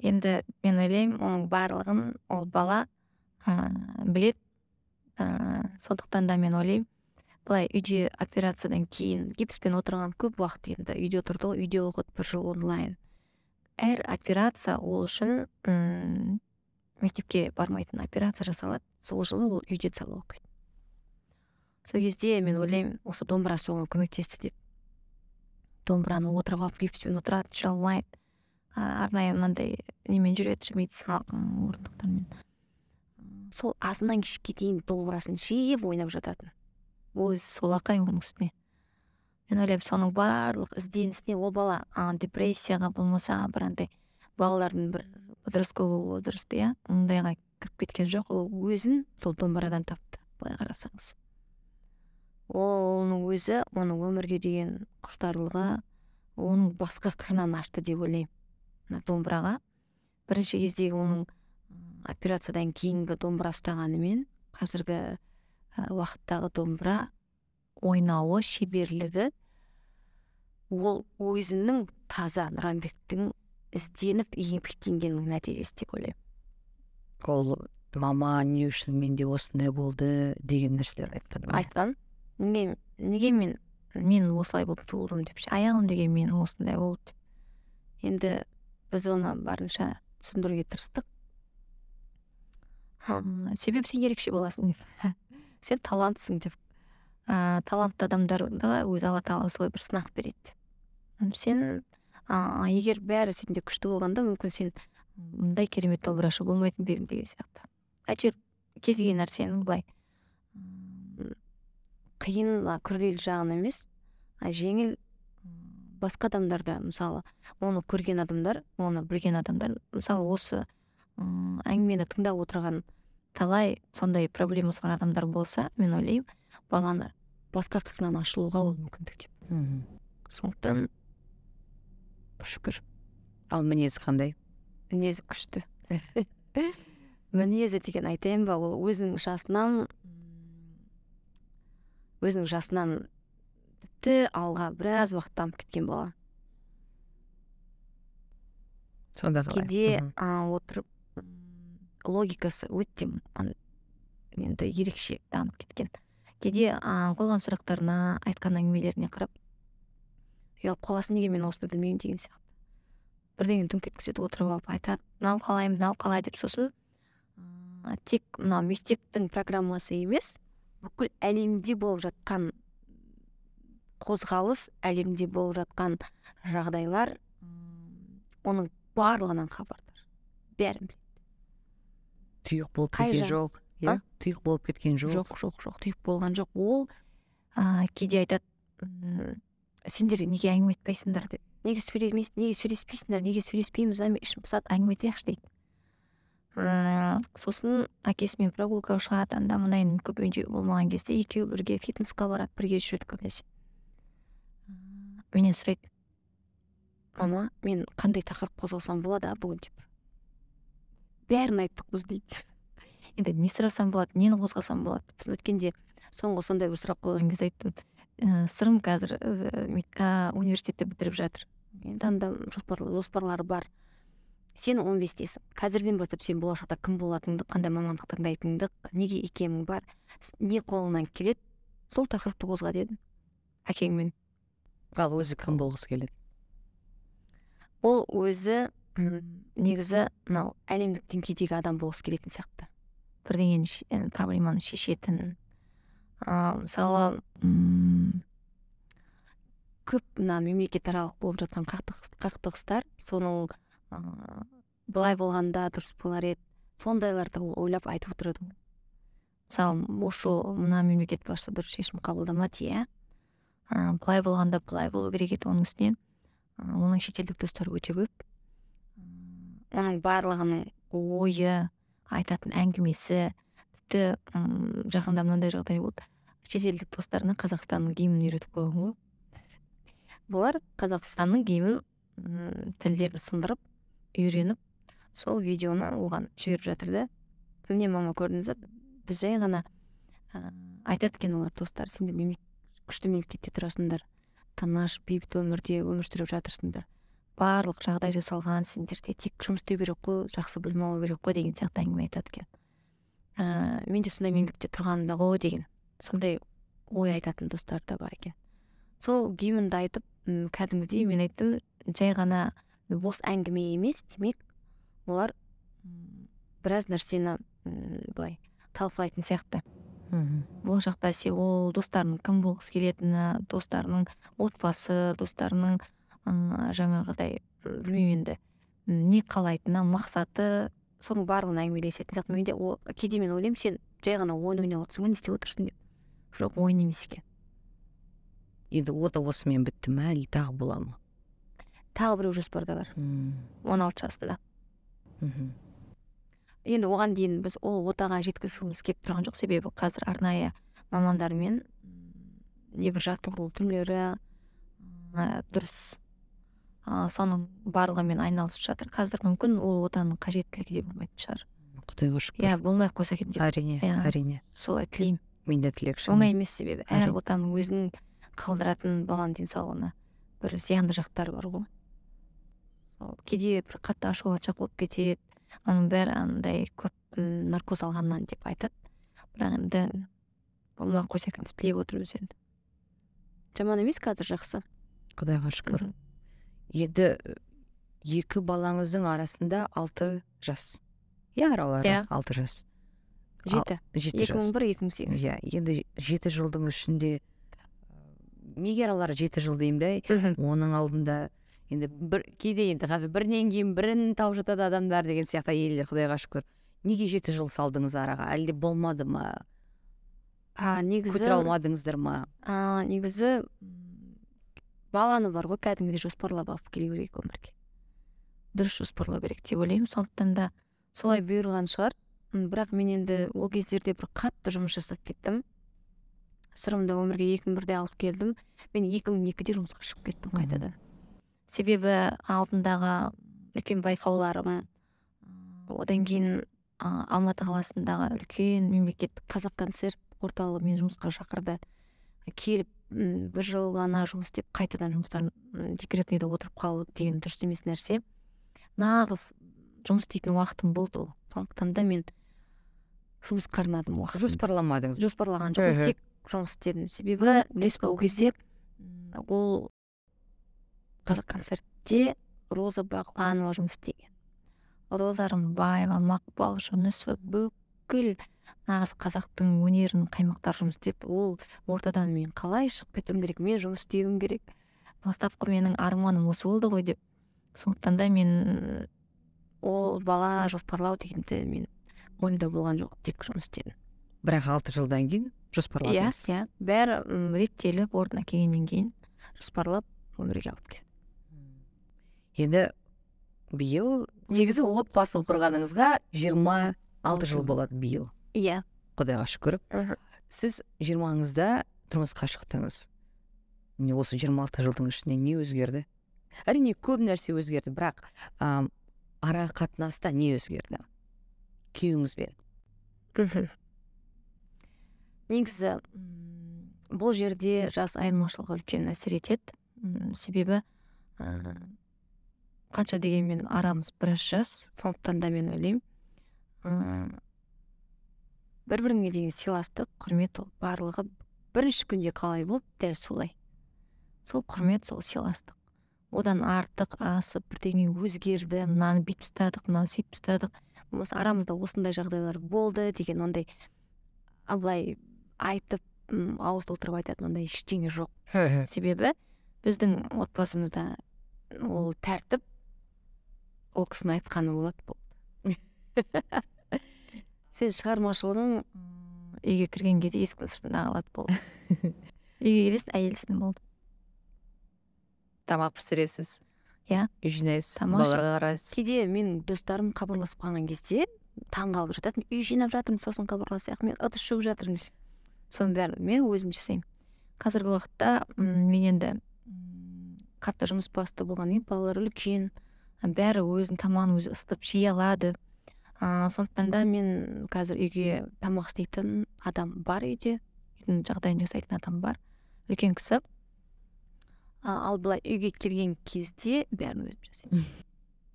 Енді мен ойлаймын, оның барлығын ол бала білет. Сондықтан да мен ойлаймын, былай үйде операциядан кейін гипспен отырған көп уақыт енді үйде отырды ғой, үйде оқыды 1 жыл онлайн. Әр операция ол үшін мектепке бармайтын операция жасалады. Сол жылы ол үйде сабақ оқиды. Сол кезде мен ойлаймын, осы домбыра соған көмектесті деп. Домбыраны отырып алып гипспен отырады, жүре алмайды. Арнайы мынандай немен жүреді, медициналық орындықтармен. Сол азынан кешке дейін домбырасын жиып ойнап жататын. Ол солақай оның үстіне. Мен ойлаймын, соның барлық ізденісіне ол бала депрессияға болмаса, бір андай балалардың бір подростковый возрасты, ондайға кіріп кеткен жоқ. Ол өзін сол домбырадан тапты, былай қарасаңыз. Оның өзі, оның өмірге деген құштарлығы, оның басқа қырынан ашты деп ойлаймын. Домбыраға бірінші кездегі оның операциядан кейінгі домбыра ұстағанымен қазіргі уақыттағы домбыра ойнауы, шеберлігі, ол өзінің таза Нұранбектің ізденіп еңбектенгеннің нәтижесі деп ойлаймын. Ол мама не үшін менде осындай болды деген нәрселер айтқан. Неге мен осылай болып туылдым деп, аяғым деген менің осындай болды. Енді біз оны барынша түсіндіруге тырыстық. Себебі сен ерекше боласың деп, сен талантсың деп. талантты адамдарда өз алла тағала солай бір сынақ береді. Сен егер бәрі сенде күшті болғанда мүмкін сен мындай керемет домбырашы болмайтын ба едің деген сияқты. Әйтеуір кез келген нәрсенің былай қиын күрделі жағын емес, жеңіл басқа адамдарда, мысалы оны көрген адамдар, оны білген адамдар, мысалы осы әңгімені тыңдап отырған талай сондай проблемасы бар адамдар болса, мен ойлаймын, баланы басқа қырынан ашылуға ол мүмкіндік деп. Сондықтан шүкір. Ал мінезі қандай? Мінезі күшті. Мінезі деген айтайын ба, ол өзінің жасынан тіпті алға біраз уақыт дамып кеткен бала. Сонда қалай? Кейде отырып логикасы өте енді ерекше дамып кеткен. Кейде қойған сұрақтарына, айтқан әңгімелеріне қарап ұялып қаласың, неге мен осыны білмеймін деген сияқты. Бірдеңені дүңк еткізеді, отырып алып айтады, мынау қалай деп, сосын тек мына мектептің программасы емес, бүкіл әлемде болып жатқан қозғалыс, әлемде болып жатқан жағдайлар оның барлығынан хабардар. Бәрін біледі. Тұйық болып кеткен жоқ. Тұйық болып кеткен жоқ. Жоқ, тұйық болған жоқ. Ол кейде айтады, сендер неге әңгіме айтпайсыңдар деп. Неге сөйлеспейсіңдер, неге сөйлеспейміз, ішім пысады, әңгіме айтайықшы дейді. Сосын әкесімен прогулкаға шығады, анда мындай көп үйде болмаған кезде екеуі бірге фитнесқа барады, бірге жүреді көбінесе. Менен сұрайды, мама, мен қандай тақырып қозғалсам болады бүгін деп. Бәрін айттық біз дейді. Енді не сұрасам болады, нені қозғалсам болады. Біз өткенде соңғы сондай бір сұрақ қойған кезде айттым, сырым қазір университетті бітіріп жатыр. Енді анда жоспарлары бар. Сен 15-тесің. Қазірден бастап сен болашақта кім болатыныңды, қандай мамандық таңдайтыныңды, неге икемің бар, не қолыңнан келеді, сол тақырыпты қозға дедім әкеңмен. Ал өзі кім болғысы келеді? Ол өзі негізі мынау әлемдік деңгейдегі адам болғысы келетін сияқты. Бірдеңені проблеманы шешетін. Мысалы, көп мемлекетаралық болып жатқан қақтығыстар, соның былай болғанда дұрыс болар еді, сондайларды ойлап айтып отырады. Мысалы, осы мына мемлекет басшысы дұрыс шешім қабылдамады, иә. Былай болғанда былай болу керек еді, оның үстіне оның шетелдік достары өте көп. Оның барлығының ойы, айтатын әңгімесі, тіпті жақында мынандай жағдай болды. Шетелдік достарына Қазақстанның гимнін үйретіп қойған ғой. Бұлар Қазақстанның гимнін тілдерін сындырып, үйреніп, сол видеоны оған жіберіп жатыр да. Міне мама, көрдіңіз бе, біз жай ғана айтады екен олар, достар, сендер күшті мемлекетте тұрасыңдар, тыныш, бейбіт өмірде өмір сүріп жатырсыңдар. Барлық жағдай жасалған, сендерде тек жұмыс істеу керек қой, жақсы білім алу керек қой деген сияқты әңгіме айтады екен. Мен де сондай мемлекетте тұрғанымда ғой деген, сондай ой айтатын достар да бар екен. Сол гимнді айтып, кәдімгідей мен айттым, жай ғана бос әңгіме емес, демек олар біраз нәрсені былай талқылайтын сияқты. Болашақта ол достарының кім болғысы келетіні, достарының отбасы, достарының жаңағыдай білмеймін енді не қалайтыны, мақсаты, соның барлығын әңгімелесетін сияқты. Менде кейде мен ойлаймын, сен жай ғана ойын ойнап отырсың, не істеп отырсың деп. Жоқ, ойын емес екен. Енді осымен бітті ме, әлі тағы бола ма? Тағы біреу жоспарда бар. 16 жасында. Енді оған дейін біз ол отаға жеткізгіміз келіп тұрған жоқ, себебі қазір арнайы мамандармен небір жаттығу түрлері дұрыс. Соның барлығымен айналысып жатыр. Қазір мүмкін ол отаның қажеттілігі де болмайтын шығар. Құдайға шүкір. Иә, болмай қойса екен деп. Әрине. Солай тілеймін. Мен де тілекшімін. Оңай емес, себебі әр отаның өзінің қалдыратын баланың денсаулығына бір зиянды жақтары бар ғой. Кейде бір қатты ашуға шақырып кетеді, оның бәрі андай көп наркоз алғаннан деп айтады. Бірақ енді болмай қойса екен деп тілеп отырмыз енді. Жаман емес, қазір жақсы. Құдайға шүкір. Енді екі балаңыздың арасында 6 жас. Иә, аралары 6 жас. жеті 2001-2008. иә енді 7 жылдың ішінде неге аралары 7 жыл деймін да, оның алдында енді кейде енді қазір бірінен кейін бірін тауып жатады адамдар деген сияқты әйелдер, құдайға шүкір. Неге 7 жыл салдыңыз араға? Әлде болмады ма? Негізі Көтере алмадыңыздар ма? Негізі баланы бар ғой, кәдімгідей жоспарлап алып келу керек өмірге. Дұрыс жоспарлау керек деп ойлаймын. Сондықтан да солай бұйырған шығар. Бірақ мен енді ол кездерде бір қатты жұмыс жасап кеттім. Сырымды өмірге 2001-де алып келдім. Мен 2002-де жұмысқа шығып кеттім қайтадан. Себебі алдындағы үлкен байқауларым, одан кейін Алматы қаласындағы үлкен мемлекеттік Қазақконцерт орталығы мен жұмысқа шақырды. Келіп бір жыл ғана жұмыс істеп қайтадан жұмыстан декретныйда отырып қалу деген дұрыс емес нәрсе. Нағыз жұмыс істейтін уақытым болды ол. Сондықтан да мен жұмысқа арнадым уақытын. Жоспарламадыңыз? Жоспарлаған жоқпын, тек жұмыс істедім. Себебі білесіз бе, ол кезде ол Қазақконцертте Роза Бағланова жұмыс істеген. Роза Рымбаева, Мақпал Жүнісова, бүкіл нағыз қазақтың өнерінің қаймақтар жұмыс істеді. Ол ортадан мен қалай шығып кетуім керек, мен жұмыс істеуім керек. Бастапқы менің арманым осы болды ғой деп. Сондықтан да мен ол бала жоспарлау дегенді мен ойымда болған жоқ, тек жұмыс істедім. Бірақ 6 жылдан кейін жоспарладыңыз? Иә, бәрі реттеліп, орнына келгеннен кейін жоспарлап өмірге алып келдім. Енді биыл негізі отбасын құрғаныңызға 26 жыл болады биыл. Иә. Құдайға шүкір. Сіз 20-ңызда тұрмысқа шықтыңыз. Міне осы 26 жылдың ішінде не өзгерді? Әрине көп нәрсе өзгерді, бірақ ара қатынаста не өзгерді күйеуіңізбен? Негізі бұл жерде жас айырмашылығы үлкен әсер етеді. Себебі қанша дегенмен арамыз біраз жас, сондықтан да мен ойлаймын, бір-біріңе деген сыйластық, құрмет ол барлығы бірінші күнде қалай болды, дәл солай. Сол құрмет, сол сыйластық. Одан артық асып бірдеңе өзгерді, мынаны бүйтіп тастадық, мынаны сөйтіп тастадық, болмаса арамызда осындай жағдайлар болды деген ондай былай айтып ауыз толтырып айтатын ондай ештеңе жоқ. Себебі біздің отбасымызда ол тәртіп, ол кісінің айтқаны болады болды. Сен шығармашылығың үйге кірген кезде есіктің сыртында қалады болды. Үйге келесің, әйелсің болды. Тамақ пісіресіз? Иә. Үй жинайсыз, балаларға қарайсыз. Кейде менің достарым хабарласып қалған кезде таң қалып жататын, үй жинап жатырмын, сосын хабарласайық, мен ыдыс жуып жатырмын. Соның бәрін мен өзім жасаймын. Қазіргі уақытта мен енді қатты жұмыс басты болған кейін балалар үлкен, бәрі өзінің тамағын өзі ысытып жей алады. Сондықтан да мен қазір үйге тамақ істейтін адам бар үйде, үйдің жағдайын жасайтын адам бар, үлкен кісі. Ал былай үйге келген кезде бәрін өзім жасаймын.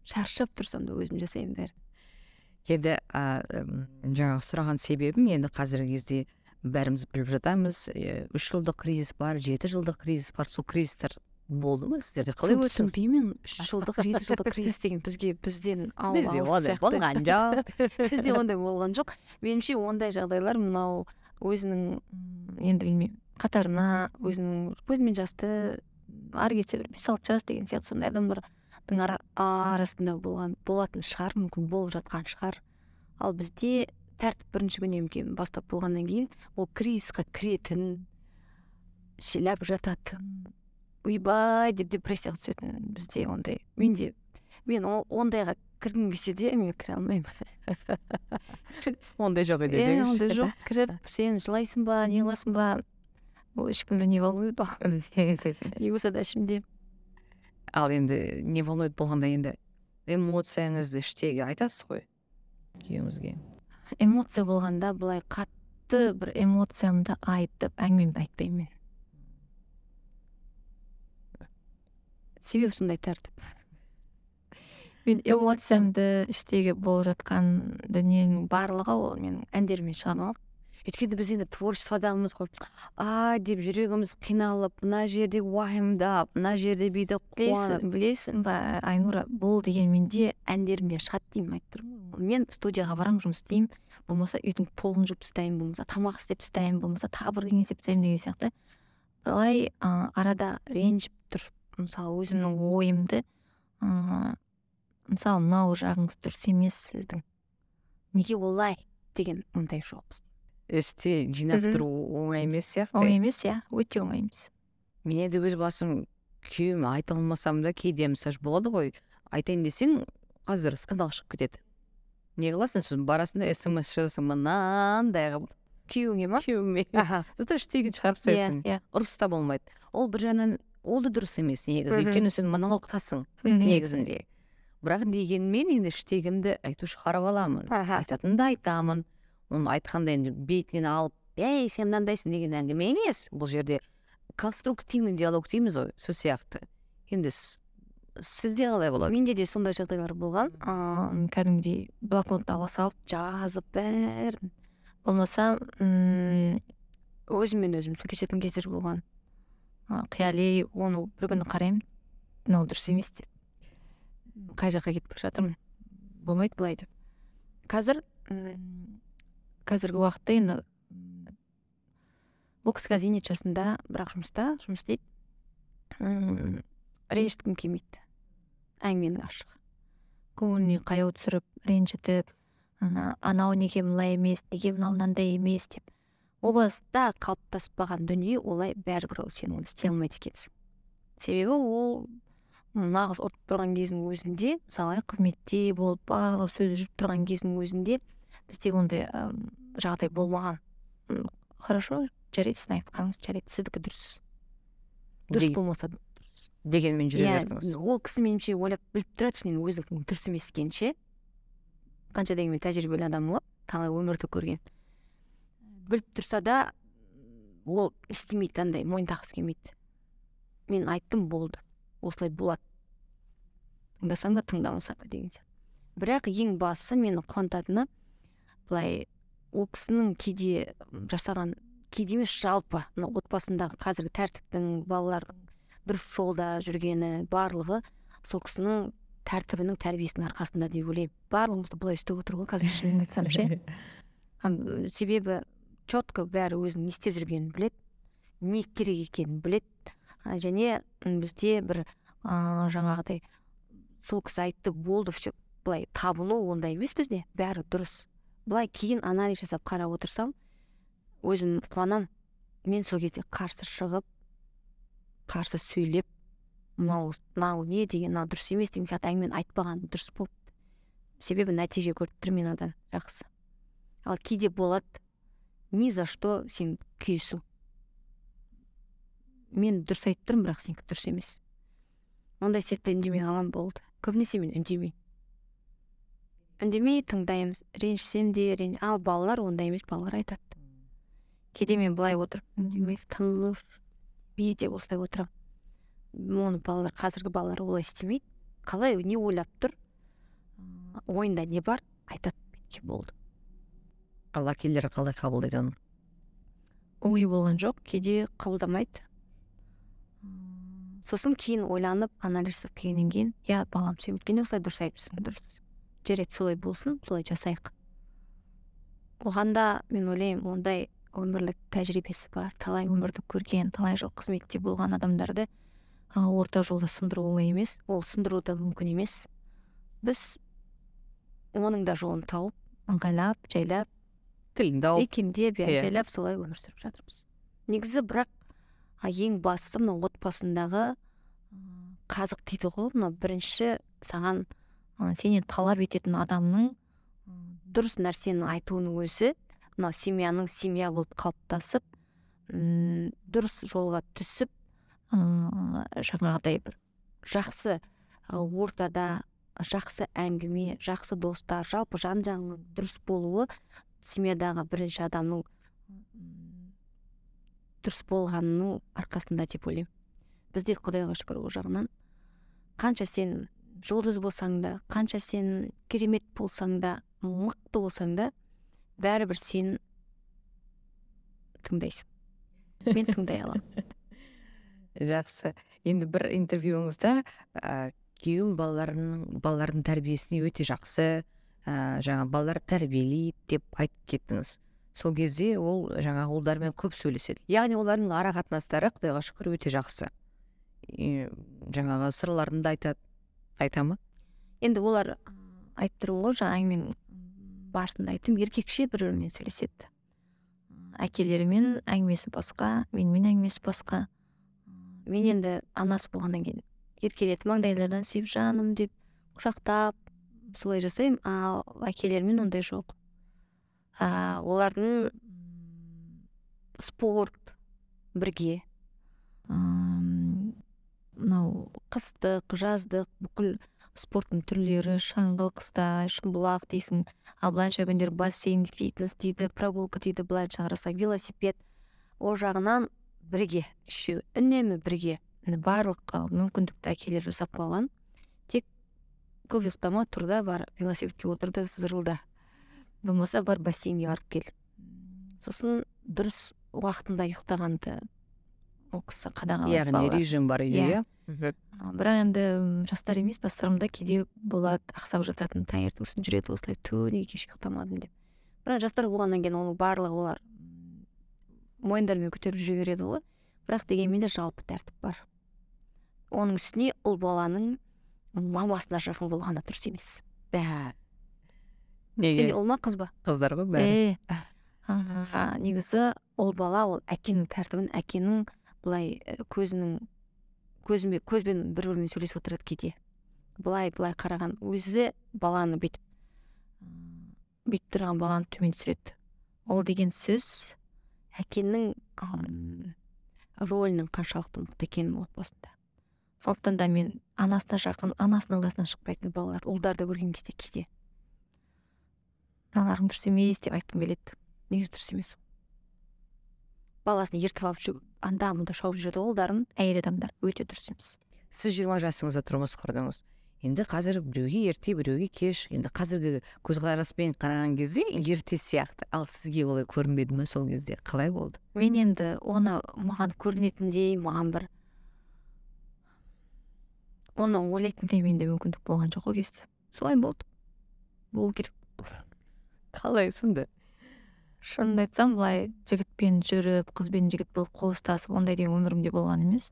Шаршап тұрсам да өзім жасаймын бәрін. Енді жаңағы сұраған себебім, енді қазіргі кезде бәріміз біліп жатамыз, 3 жылдық кризис бар, 7 жылдық кризис бар. Сол кризистер болды ма сіздерде? Қалай өттіңіз? Түсінбеймін, 3 жылдық, 7 жылдық кризис деген бізден алыс болған жоқ. Бізде ондай болған жоқ. Меніңше ондай жағдайлар мынау өзінің енді білмеймін, қатарына өзінің көзімен жасты ары кетсе бір 5-6 жас деген сияқты сондай адамдардың арасында болатын шығар, мүмкін болып жатқан шығар. Ал бізде тәртіп бірінші күннен кейін бастап болғаннан кейін ол кризисқа кіретін, шилап жататын, ойбай деп депрессияға түсетін бізде ондай. Мен ондайға кіргім келсе де мен кіре алмаймын. Ондай жоқ еді. Ондай жоқ. Кіріп, сен жылайсың ба, не қыласың ба? Ол ешкімді не волнует ба? Не болса да ішімде. Ал енді не волнует болғанда енді эмоцияңызды іштегі айтасыз ғой күйеуіңізге? Эмоция болғанда былай қатты бір эмоциямды айтып, әңгімемді айтпаймын мен. Себебі сондай тәртіп. Мен эмоциямды іштегі болып жатқан дүниенің барлығы ол менің әндеріммен шығамын. өйткені біз енді творчестводамыз ғой, деп жүрегіміз қиналып, мына жерде уайымдап, мына жерде бүйтіп қуанып. Білесің ба, Айнура, бұл деген менде әндерімде шығады деймін, айтып тұрмын ғой. Мен студияға барамын, жұмыс істеймін, болмаса үйдің полын жуып тастаймын, болмаса тамақ істеп тастаймын, болмаса тағы бірдеңе істеп тастаймын деген сияқты. Былай арада ренжіп тұр, мысалы өзімнің ойымды, мысалы мынау жағыңыз дұрыс емес сіздің, неге олай деген ондай жоқ бізде. Өсте жинап тұру оңай емес сияқты. Оңай емес, өте оңай емес. Мен енді өз басым күйеуіме айта алмасам да, кейде мысалы болады ғой, айтайын десең қазір скандал шығып кетеді. Не қыласың, сіз барасың да смс жазасың, мынандай қылып Күйеуіңе ма? күйеуіме зато іштегін шығарып тастайсың. Ұрыс та болмайды. Ол бір жағынан ол да дұрыс емес негізі, өйткені сен монологтасың негізінде. Бірақ дегенмен енді іштегімді айтушы қарап аламын, айтатынды айтамын. Оны айтқанда енді бетінен алып, сен мынандайсың деген әңгіме емес. Бұл жерде конструктивный диалог дейміз ғой, сол сияқты. Енді сізде қалай болады? Менде де сондай жағдайлар болған. Кәдімгідей блокнотты ала салып, жазып бәрін. Болмаса, өзіммен өзім сөйлесетін кездер болған. Қияли, оны бір күні қараймын, мынау дұрыс емес деп. Қай жаққа кетіп бара жатырмын? Болмайды былай деп. Қазіргі уақытта енді бұл кісі қазір зейнет жасында, бірақ жұмыс істейді. Ренжіткім келмейді. Әңгіменің ашық. Көңіліне қаяу түсіріп, ренжітіп, анау неге мынай емес, неге мынандай емес деп. Обаста қалыптаспаған дүние олай бәрібір сен оны істей алмайды екенсің. Себебі ол нағыз ұрып тұрған кездің өзінде, мысалы қызметте болып барлық сөзі жүріп тұрған кездің өзінде бізде ондай жағдай болмаған. Хорошо, жарайды, сіздің айтқаныңыз жарайды, сіздікі дұрыс. Дұрыс болмаса дегенмен жүре бердіңіз. Ол кісі меніңше ойлап біліп тұрады, сенің өзіңнің дұрыс емес екенше. Қанша дегенмен тәжірибелі адам ғой, талай өмірді көрген. Біліп тұрса да ол істемейді, андай мойындағысы келмейді. Мен айттым, болды, осылай болады. Тыңдасаң да тыңдамасаң да деген сияқты. Бірақ ең бастысы мені қуантатыны, былай ол кісінің кейде жасаған, кейде емес жалпы отбасындағы қазіргі тәртіптің, балалардың дұрыс жолда жүргені барлығы сол кісінің тәртібінің, тәрбиесінің арқасында деп ойлаймын. Барлығымызды былай істеп отыр ғой қазір, шынын айтсам ше. Себебі четко бәрі өзінің не істеп жүргенін біледі, не керек екенін біледі. Және бізде бір жаңағыдай сол кісі айтты, болды, все, былай табыну ондай емес бізде, бәрі дұрыс. Былай кейін анализ жасап қарап отырсам, өзім қуанам. Мен сол кезде қарсы шығып, қарсы сөйлеп, мынау не деген, мынау дұрыс емес деген сияқты әңгімені айтпаған дұрыс болды. Себебі нәтиже көріп тұрмын одан жақсы. Ал кейде болады, ни за что сен күйесің. Мен дұрыс айтып тұрмын, бірақ сенікі дұрыс емес. Ондай сәтте үндемей қалам, болды. Көбінесе мен үндемеймін. Үндемей тыңдаймыз, ренжісем де ал балалар ондай емес, балалар айтады. Кейде мен былай отырып, үндемей тыңдап, деп осылай отырамын. Оны балалар, қазіргі балалар олай істемейді. Қалай, не ойлап тұр, ойында не бар, айтады, бетке болды. Ал әкелері қалай қабылдайды оны? Ой болған жоқ, кейде қабылдамайды. Сосын кейін ойланып, анализ жасап келгеннен кейін, балам, сен өткенде осылай дұрыс айтыпсың, дұрыс. Жарайды, солай болсын, солай жасайық. Оғанда мен ойлаймын, ондай өмірлік тәжірибесі бар, талай өмірді көрген, талай жыл қызметте болған адамдарды орта жолда сындыру оңай емес, ол сындыру да мүмкін емес. Біз оның да жолын тауып, ыңғайлап, жайлап, тілін тауып, икемдеп, жайлап солай өмір сүріп жатырмыз. Негізі бірақ ең бастысы мына отбасындағы қазық дейді ғой, мына бірінші саған сенен талап ететін адамның дұрыс нәрсені айтуының өзі, мына семья болып қалыптасып, дұрыс жолға түсіп, жаңағыдай бір жақсы ортада, жақсы әңгіме, жақсы достар, жалпы жан-жағының дұрыс болуы семьядағы бірінші адамның дұрыс болғанының арқасында деп ойлаймын. Бізде Құдайға шүкір ол жағынан, қанша сен жұлдыз болсаң да, қанша сен керемет болсаң да, мықты болсаң да, бәрібір сен тыңдайсың, мен тыңдай аламын. Жақсы. Енді бір интервьюңызда күйеуім балалардың тәрбиесіне өте жақсы, жаңа балалар тәрбиелейді деп айтып кеттіңіз. Сол кезде ол жаңағы ұлдармен көп сөйлеседі. Яғни олардың ара қатынастары Құдайға шүкір өте жақсы. Жаңағы сырларын да айта ма? Енді олар айтып тұрмын ғой, жаңа әңгімен барысында айттым, еркекше бір-бірімен сөйлеседі. Әкелерімен әңгімесі басқа, менімен әңгімесі басқа. Мен енді анасы болғаннан кейін еркелетіп маңдайлардан сүйіп жаным деп құшақтап солай жасаймын, ал әкелерімен ондай жоқ. Олардың спорт бірге, мынау қыстық, жаздық бүкіл спорттың түрлері, шаңғы, қыста, шымбұлақ дейсің, ал былайша күндер бассейн, фитнес дейді, прогулка дейді, былайша қарасаң велосипед. Ол жағынан бірге, үшеу үнемі бірге. Барлық мүмкіндікті әкелер жасап қойған. Тек көп ұйықтама, тұрда бар, велосипедке отырда, зырылда. Болмаса бар бассейнге барып кел. Сосын дұрыс уақытында ұйықтағанды ол кісі қадағалайды. Яғни режим бар үйде, Бірақ енді жастар емес, бастарымда кейде болады, ақсап жататын, таңертеңгісін жүреді осылай, неге кеш ұйықтамадым деп. Бірақ жастар болғаннан кейін оның барлығы олар мойындарымен көтеріп жүре береді ғой. Бірақ дегенмен де жалпы тәртіп бар. Оның үстіне ұл баланың мамасына жақын болғаны дұрыс емес. Неге? Сенде ұл ма, қыз ба? Қыздар ғой бәрі. Негізі ұл бала ол әкенің тәртібін, әкенің былай көзбен бір-бірімен сөйлесіп отырады кейде. Былай қараған өзі баланы бүйтіп тұрған баланы төмен түсіреді. Ол деген сөз әкенің рөлінің қаншалықты мықты екенін отбасында. Сондықтан да мен анасына жақын, анасының қасынан шықпайтын балалар, ұлдарды көрген кезде кейде аналарың дұрыс емес деп айтқым келеді. Неге дұрыс емес? Баласын ертіп алып жүріп, анда-мында шауып жүреді ұлдарын, әйел адамдар өте дұрыс емес. Сіз 20 жасыңызда тұрмыс құрдыңыз. Енді қазір біреуге ерте, біреуге кеш. Енді қазіргі көзқараспен қараған кезде ерте сияқты. Ал сізге олай көрінбеді ме сол кезде? Қалай болды? Мен енді оны маған көрінетіндей, маған бір оны ойлайтындай менде мүмкіндік болған жоқ ол кезде. Солай болды. Болу керек. Қалай сонда? Шынымды айтсам, былай жігітпен жүріп, қызбен жігіт болып қол ұстасып, ондай деген өмірімде болған емес.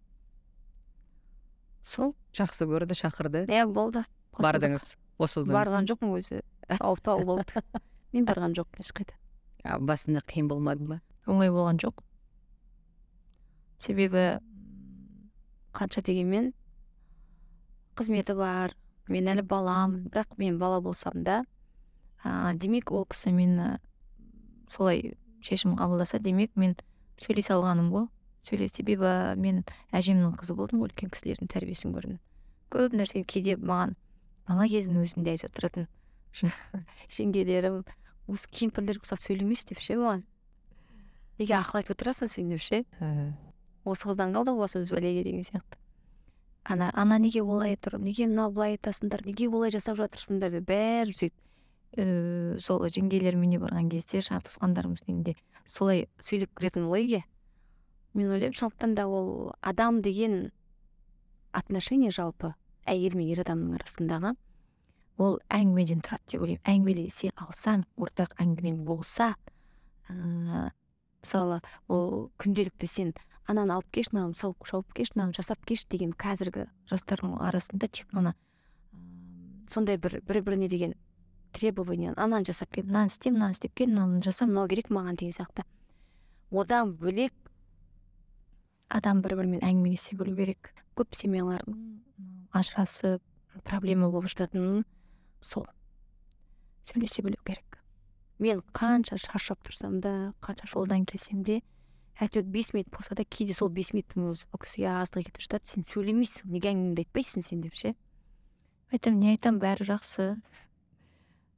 Сол жақсы көрді, шақырды. Болды. Бардыңыз, қосылдыңыз. Барған жоқпын өзі. Тау болды. Мен барған жоқпын ешқайда. Басында қиын болмады ма? Оңай болған жоқ. Себебі қанша дегенмен қызметі бар, мен әлі балам, бірақ мен бала болсам да, демек ол кісі мені солай шешім қабылдаса, демек мен сөйлесе алғаным ғой. Себебі мен әжемнің қызы болдым, үлкен кісілердің тәрбиесін көрдім. Көп нәрсе кейде маған бала кезімнің өзінде айтып отыратын жеңгелерім, осы кемпірлер ұқсап сөйлемес деп ше маған. Неге ақыл айтып отырасың сен деп ше? Осы қыздан қалды осы сөз бәлеге деген сияқты. Ана неге олай тұр, неге мынау былай айтасыңдар, неге олай жасап жатырсыңдар деп бәрі сөйтіп сол жеңгелеріме барған кезде, туысқандарымыздың үйінде солай сөйлеп кіретін ойге. Мен ойлаймын, сондықтан да ол адам деген отношение жалпы әйел мен ер адамның арасындағы ол әңгімеден тұрады деп ойлаймын. Әңгімелесе алсаң, ортақ әңгімең болса, мысалы ол күнделікті сен ананы алып кеш, мынаны шауып кеш, мынаны жасап кеш деген қазіргі жастардың арасында тек қана сондай бір-біріне деген требование, ананы жасап кел, мынаны істеп кел, мынаны жаса, мынау керек маған деген сияқты. Одан бөлек адам бір-бірімен әңгімелесе білу керек. Көп семьялардың ажырасып, проблема болып жататынын сол. Сөйлесе білу керек. Мен қанша шаршап тұрсам да, қанша жолдан келсем де, әйтеуір 5 минут болса да, кейде сол 5 минуттың өзі ол кісіге аздық етіп жатады. Сен сөйлемейсің, неге әңгімеңді айтпайсың сен деп ше. Айтамын, не айтамын, бәрі жақсы.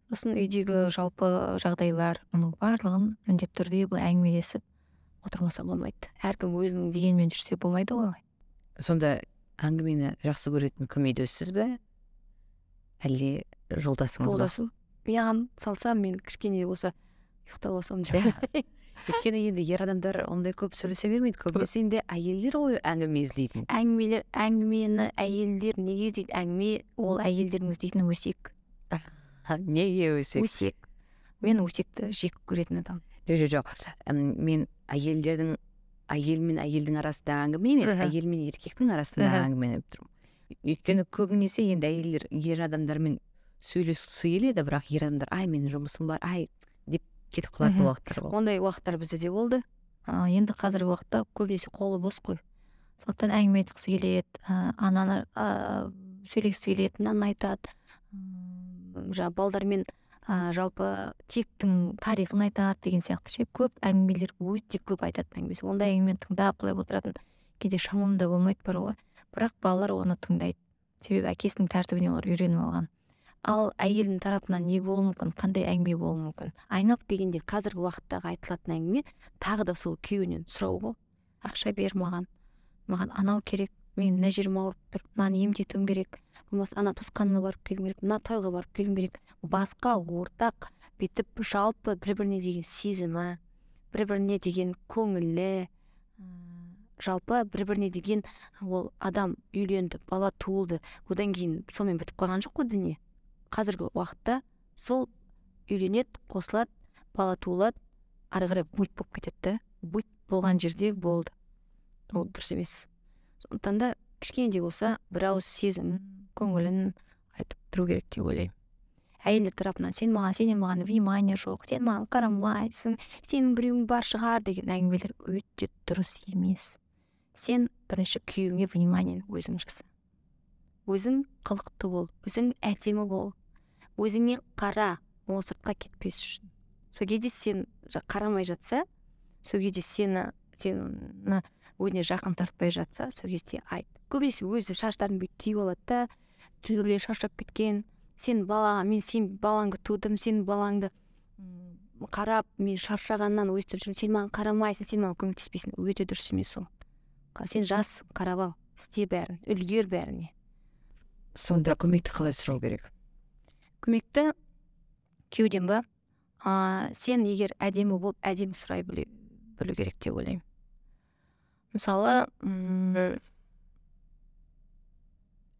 Сосын үйдегі жалпы жағдайлар, оның барлығын міндетті түрде былай әңгімелесіп отырмаса болмайды. Әркім өзінің дегенмен жүрсе болмайды ғой. Сонда әңгімені жақсы көретін кім үйде, сіз бе? Әлде жолдасыңыз ба? Жолдасым. Маған салсам, мен кішкене болса ұйықтап алсам деп. өйткені енді ер адамдар ондай көп сөйлесе бермейді, көбінесе енді әйелдер ғой әңгіме іздейтін. Әңгімені әйелдер неге іздейді? Әңгіме ол әйелдердің іздейтін өсек. Неге өсек? Өсек. Мен өсекті жек көретін адаммын. Жоқ. Мен әйел мен әйелдің арасындағы әңгіме емес, әйел мен еркектің арасындағы әңгімені деп тұрмын. Өйткені көбінесе енді әйелдер ер адамдармен сөйлескісі келеді, бірақ ер адамдар ай менің жұмысым бар, ай деп кетіп қалатын уақыттар болды. Ондай уақыттар бізде де болды. Енді қазіргі уақытта көбінесе қолы бос қой. Сондықтан әңгіме айтқысы келеді, ананы сөйлегісі келеді, мынаны айтады. Балдармен жалпы тектің тарихын айтады деген сияқты ше, көп әңгімелер өте көп айтатын әңгімесі. Ондай әңгімені тыңдап былай отыратын кейде шамам да болмайды бар ғой. Бірақ балалар оны тыңдайды. Себебі әкесінің тәртібіне олар үйреніп алған. Ал әйелдің тарапынан не болуы мүмкін, қандай әңгіме болуы мүмкін? Айналып келгенде қазіргі уақыттағы айтылатын әңгіме тағы да сол күйеуінен сұрау ғой. Ақша бер маған анау керек, мен мына жерім ауырып тұр, мынаны емдетуім керек, болмаса ана туысқаныма барып келуім керек, мына тойға барып келуім керек. Басқа ортақ бүйтіп жалпы бір-біріне деген сезімі, бір-біріне деген көңілі, жалпы бір-біріне деген ол адам үйленді, бала туылды, одан кейін сонымен бітіп қалған жоқ қой дүние. Қазіргі уақытта сол үйленеді, қосылады, бала туылады, ары қарай бұйт болып кетеді. Бұйт болған жерде болды. Ол дұрыс емес. Сондықтан да кішкене де болса бір ауыз сезім, көңілін айтып тұру керек деп ойлаймын. Әйелдер тарапынан сенен маған внимание жоқ, сен маған қарамайсың, сенің біреуің бар шығар деген әңгімелер өте дұрыс емес. Сен бірінші күйеуіңе внимание өзің жаса. Өзің қылықты бол, өзің әдемі бол, өзіңе қара, ол сыртқа кетпес үшін. Сол кезде сен қарамай жатса, сол кезде сені өзіне жақын тартпай жатса, сол кезде айт. Көбінесе өзі шаштарын бүйтіп түйіп алады да, түрлі шаршап кеткен. Мен сен балаңды тудым, сен балаңды қарап, мен шаршағаннан өстіп жүрмін, сен маған қарамайсың, сен маған көмектеспейсің. Өте дұрыс емес ол. Сен жас, қарап ал, істе бәрін, үлгер бәріне. Сонда көмекті қалай сұрау керек? Көмекті кеуден ба? Сен егер әдемі болып, әдемі сұрай білу керек деп ойлаймын. Мысалы,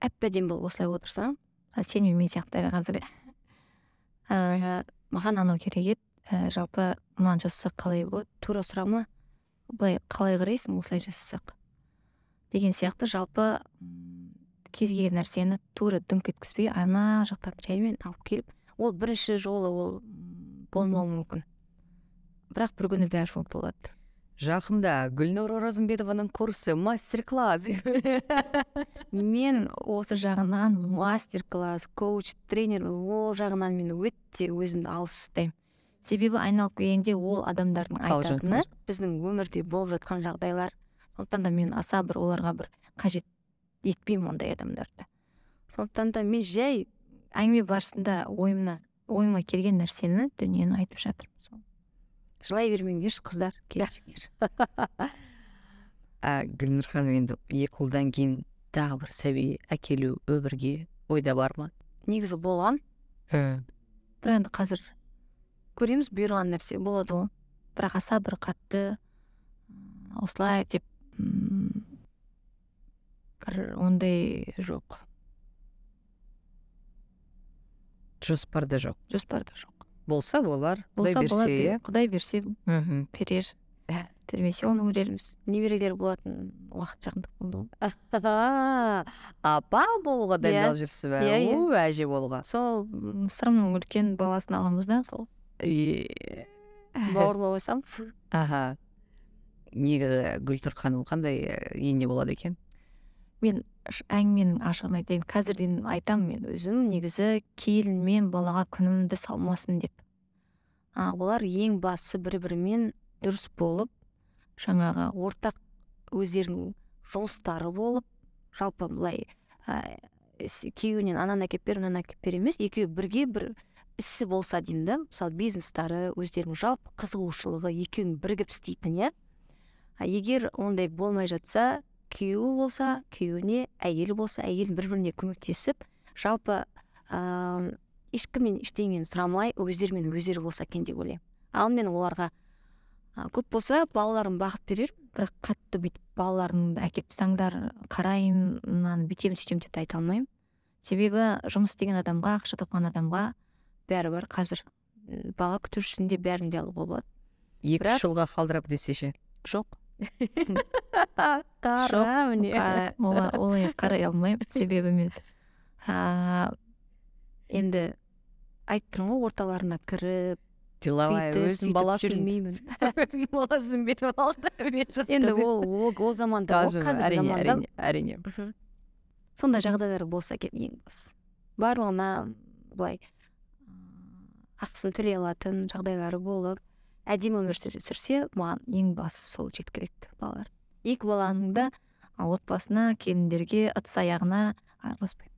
әп-әдемі болып осылай отырсаң, сен мен сияқты қазір маған анау керек еді, жалпы мынаны жасасақ қалай болады, тура сұрама, былай қалай қарайсың, осылай жасасақ деген сияқты. Жалпы кез келген нәрсені тура дүңк еткізбей, ана жақтан жаймен алып келіп, ол бірінші жолы ол болмауы мүмкін, бірақ бір күні бәрі болады. Жақында Гүлнұр Оразымбетованың курсы мастер-класс. Мен осы жағынан мастер-класс, коуч, тренер, ол жағынан мен өте өзімді алыс ұстаймын. Себебі айналып келгенде ол адамдардың айтатыны біздің өмірде болып жатқан жағдайлар. Сондықтан да мен аса бір оларға бір қажет етпеймін ондай адамдарды. Сондықтан да мен жай әңгіме барысында ойыма келген нәрсені, дүниені айтып жатырмын. Жылай бермеңдерші, қыздар, келіншектер. Гүлнұр ханым, енді 2 жылдан кейін тағы бір сәби әкелу өмірге ойда бар ма? Негізі болған. Бірақ енді қазір көреміз, бұйырған нәрсе болады ғой. Бірақ аса бір қатты осылай деп бір ондай жоқ. Жоспарда жоқ. Болса болар, Құдай берсе берер. Бермесе оны көрерміз. Немерелер болатын уақыт жақындық болды. Апа болуға дайындалып жүрсіз бе? Әже болуға. Сол сырымның үлкен баласын аламыз да. Бауырлап алсам. Негізі Гүлнұр ханым қандай ене болады екен? Мен әңгіменің ашығын айтайын, қазірден айтамын мен өзім, негізі келін мен балаға күнімді салмасын деп. Олар ең басы бір-бірімен дұрыс болып, жаңағы ортақ өздерінің жұмыстары болып, жалпы былай күйеуінен ананы әкеп бер, мынаны әкеп бер емес, екеуі бірге бір ісі болса деймін да, мысалы бизнестары, өздерінің жалпы қызығушылығы, екеуін бірігіп істейтін, иә. Егер ондай болмай жатса, күйеуі болса, күйеуіне, әйелі болса, әйелін бір-біріне көмектесіп, жалпы ешкімнен ештеңені сұрамай, өздерімен өздері болса екен деп ойлаймын. Ал мен оларға көп болса балаларым бағып берер, бірақ қатты бүйтіп балаларымды әкеліп тастаңдар қараймын, мынаны бүйтемін сөйтемін деп айта алмаймын. Себебі жұмыс істеген адамға, ақша тапқан адамға бәрібір қазір бала күтушісінде бәрін де алуға болады. 2 жылға қалдырып десе ше. Жоқ. Қара міне. Олай қарай алмаймын, себебі мен енді айтып тұрмын ғой, орталарына кіріп Деловая өзің баласын жүрмеймін. өзің баласын беріп алды. Енді ол заманда, қазіргі заманда әрине. сондай жағдайлар болса керек ең бастысы. Барлығына былай ақысын төлей алатын жағдайлары болып, әдемі өмір сүрсе, маған ең бастысы сол жеткілікті балалар. 2 баланың да отбасына, келіндерге, ыдыс аяғына араласпайды.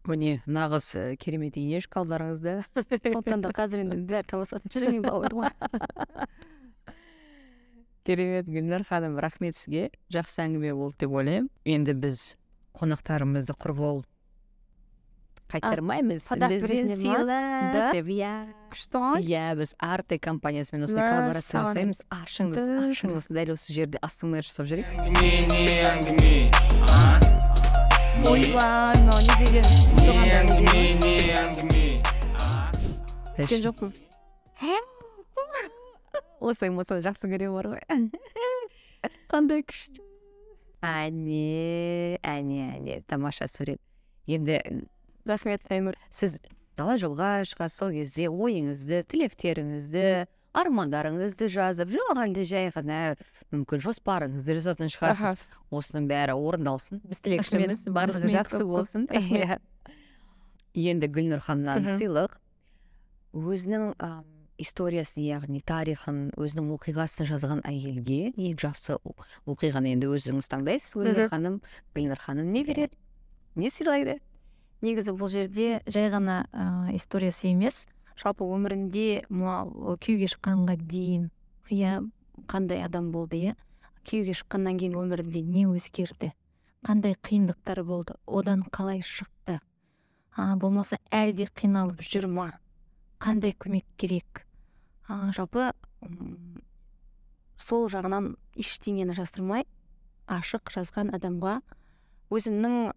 Міне, нағыз керемет енеш қалдарыңызда. Сондықтан да қазір енді бәрі таласатын шығар балалар ғой. Керемет, Гүлнар ханым, рахмет сізге. Жақсы әңгіме болды деп ойлаймын. Енді біз қонақтарымызды құр болып қайтармаймыз. Бізден сыйлар деп, иә, біз Арте компаниясымен осындай коллаборация жасаймыз. Ашыңыз, дәл осы жерде астыңмай жасап жүрейік. Ойбай, мынау не деген Кеткен жоқпын. Осы эмоцияны жақсы көре бар ғой. Қандай күшті. Әне, тамаша сурет. Енді Рахмет, Аймыр. сіз дала жолға шығасыз, сол кезде ойыңызды, тілектеріңізді, армандарыңызды жазып, жоғалды жай ғана мүмкін жоспарыңызды жазатын шығарсыз. Осының бәрі орындалсын. Біз тілекшіміз, барлығы жақсы болсын. Енді Гүлнар ханымнан сыйлық өзінің историясын, яғни тарихын, өзінің оқиғасын жазған әйелге ең жақсы оқиғаны енді өзіңіз таңдайсыз. Гүлнар ханым не береді? Не сыйлайды? Негізі бұл жерде жай ғана историясы емес, жалпы өмірінде күйеуге шыққанға дейін қандай адам болды, күйеуге шыққаннан кейін өмірінде не өзгерді, қандай қиындықтар болды, одан қалай шықты, болмаса әлде қиналып жүр ма, қандай көмек керек. Жалпы сол жағынан ештеңені жасырмай ашық жазған адамға өзімнің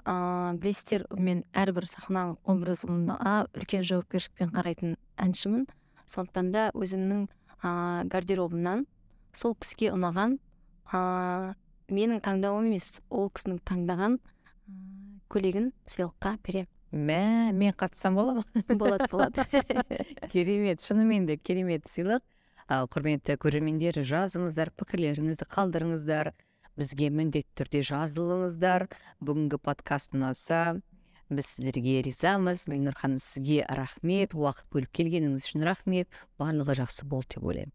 білесіздер, мен әрбір сахналық образымға үлкен жауапкершілікпен қарайтын әншімін. Сондықтан да өзімнің гардеробымнан сол кісіге ұнаған, менің таңдауым емес, ол кісінің таңдаған көйлегін сыйлыққа беремін. Мен қатысам бола ма? Болады. Керемет, шынымен де керемет сыйлық. Құрметті көрермендер, жазыңыздар, пікірлеріңізді қалдырыңыздар. Бізге міндетті түрде жазылыңыздар. Бүгінгі подкаст ұнаса, біз сіздерге ризамыз. Гүлнар ханым, сізге рахмет, уақыт бөліп келгеніңіз үшін рахмет. Барлығы жақсы болды деп ойлаймын.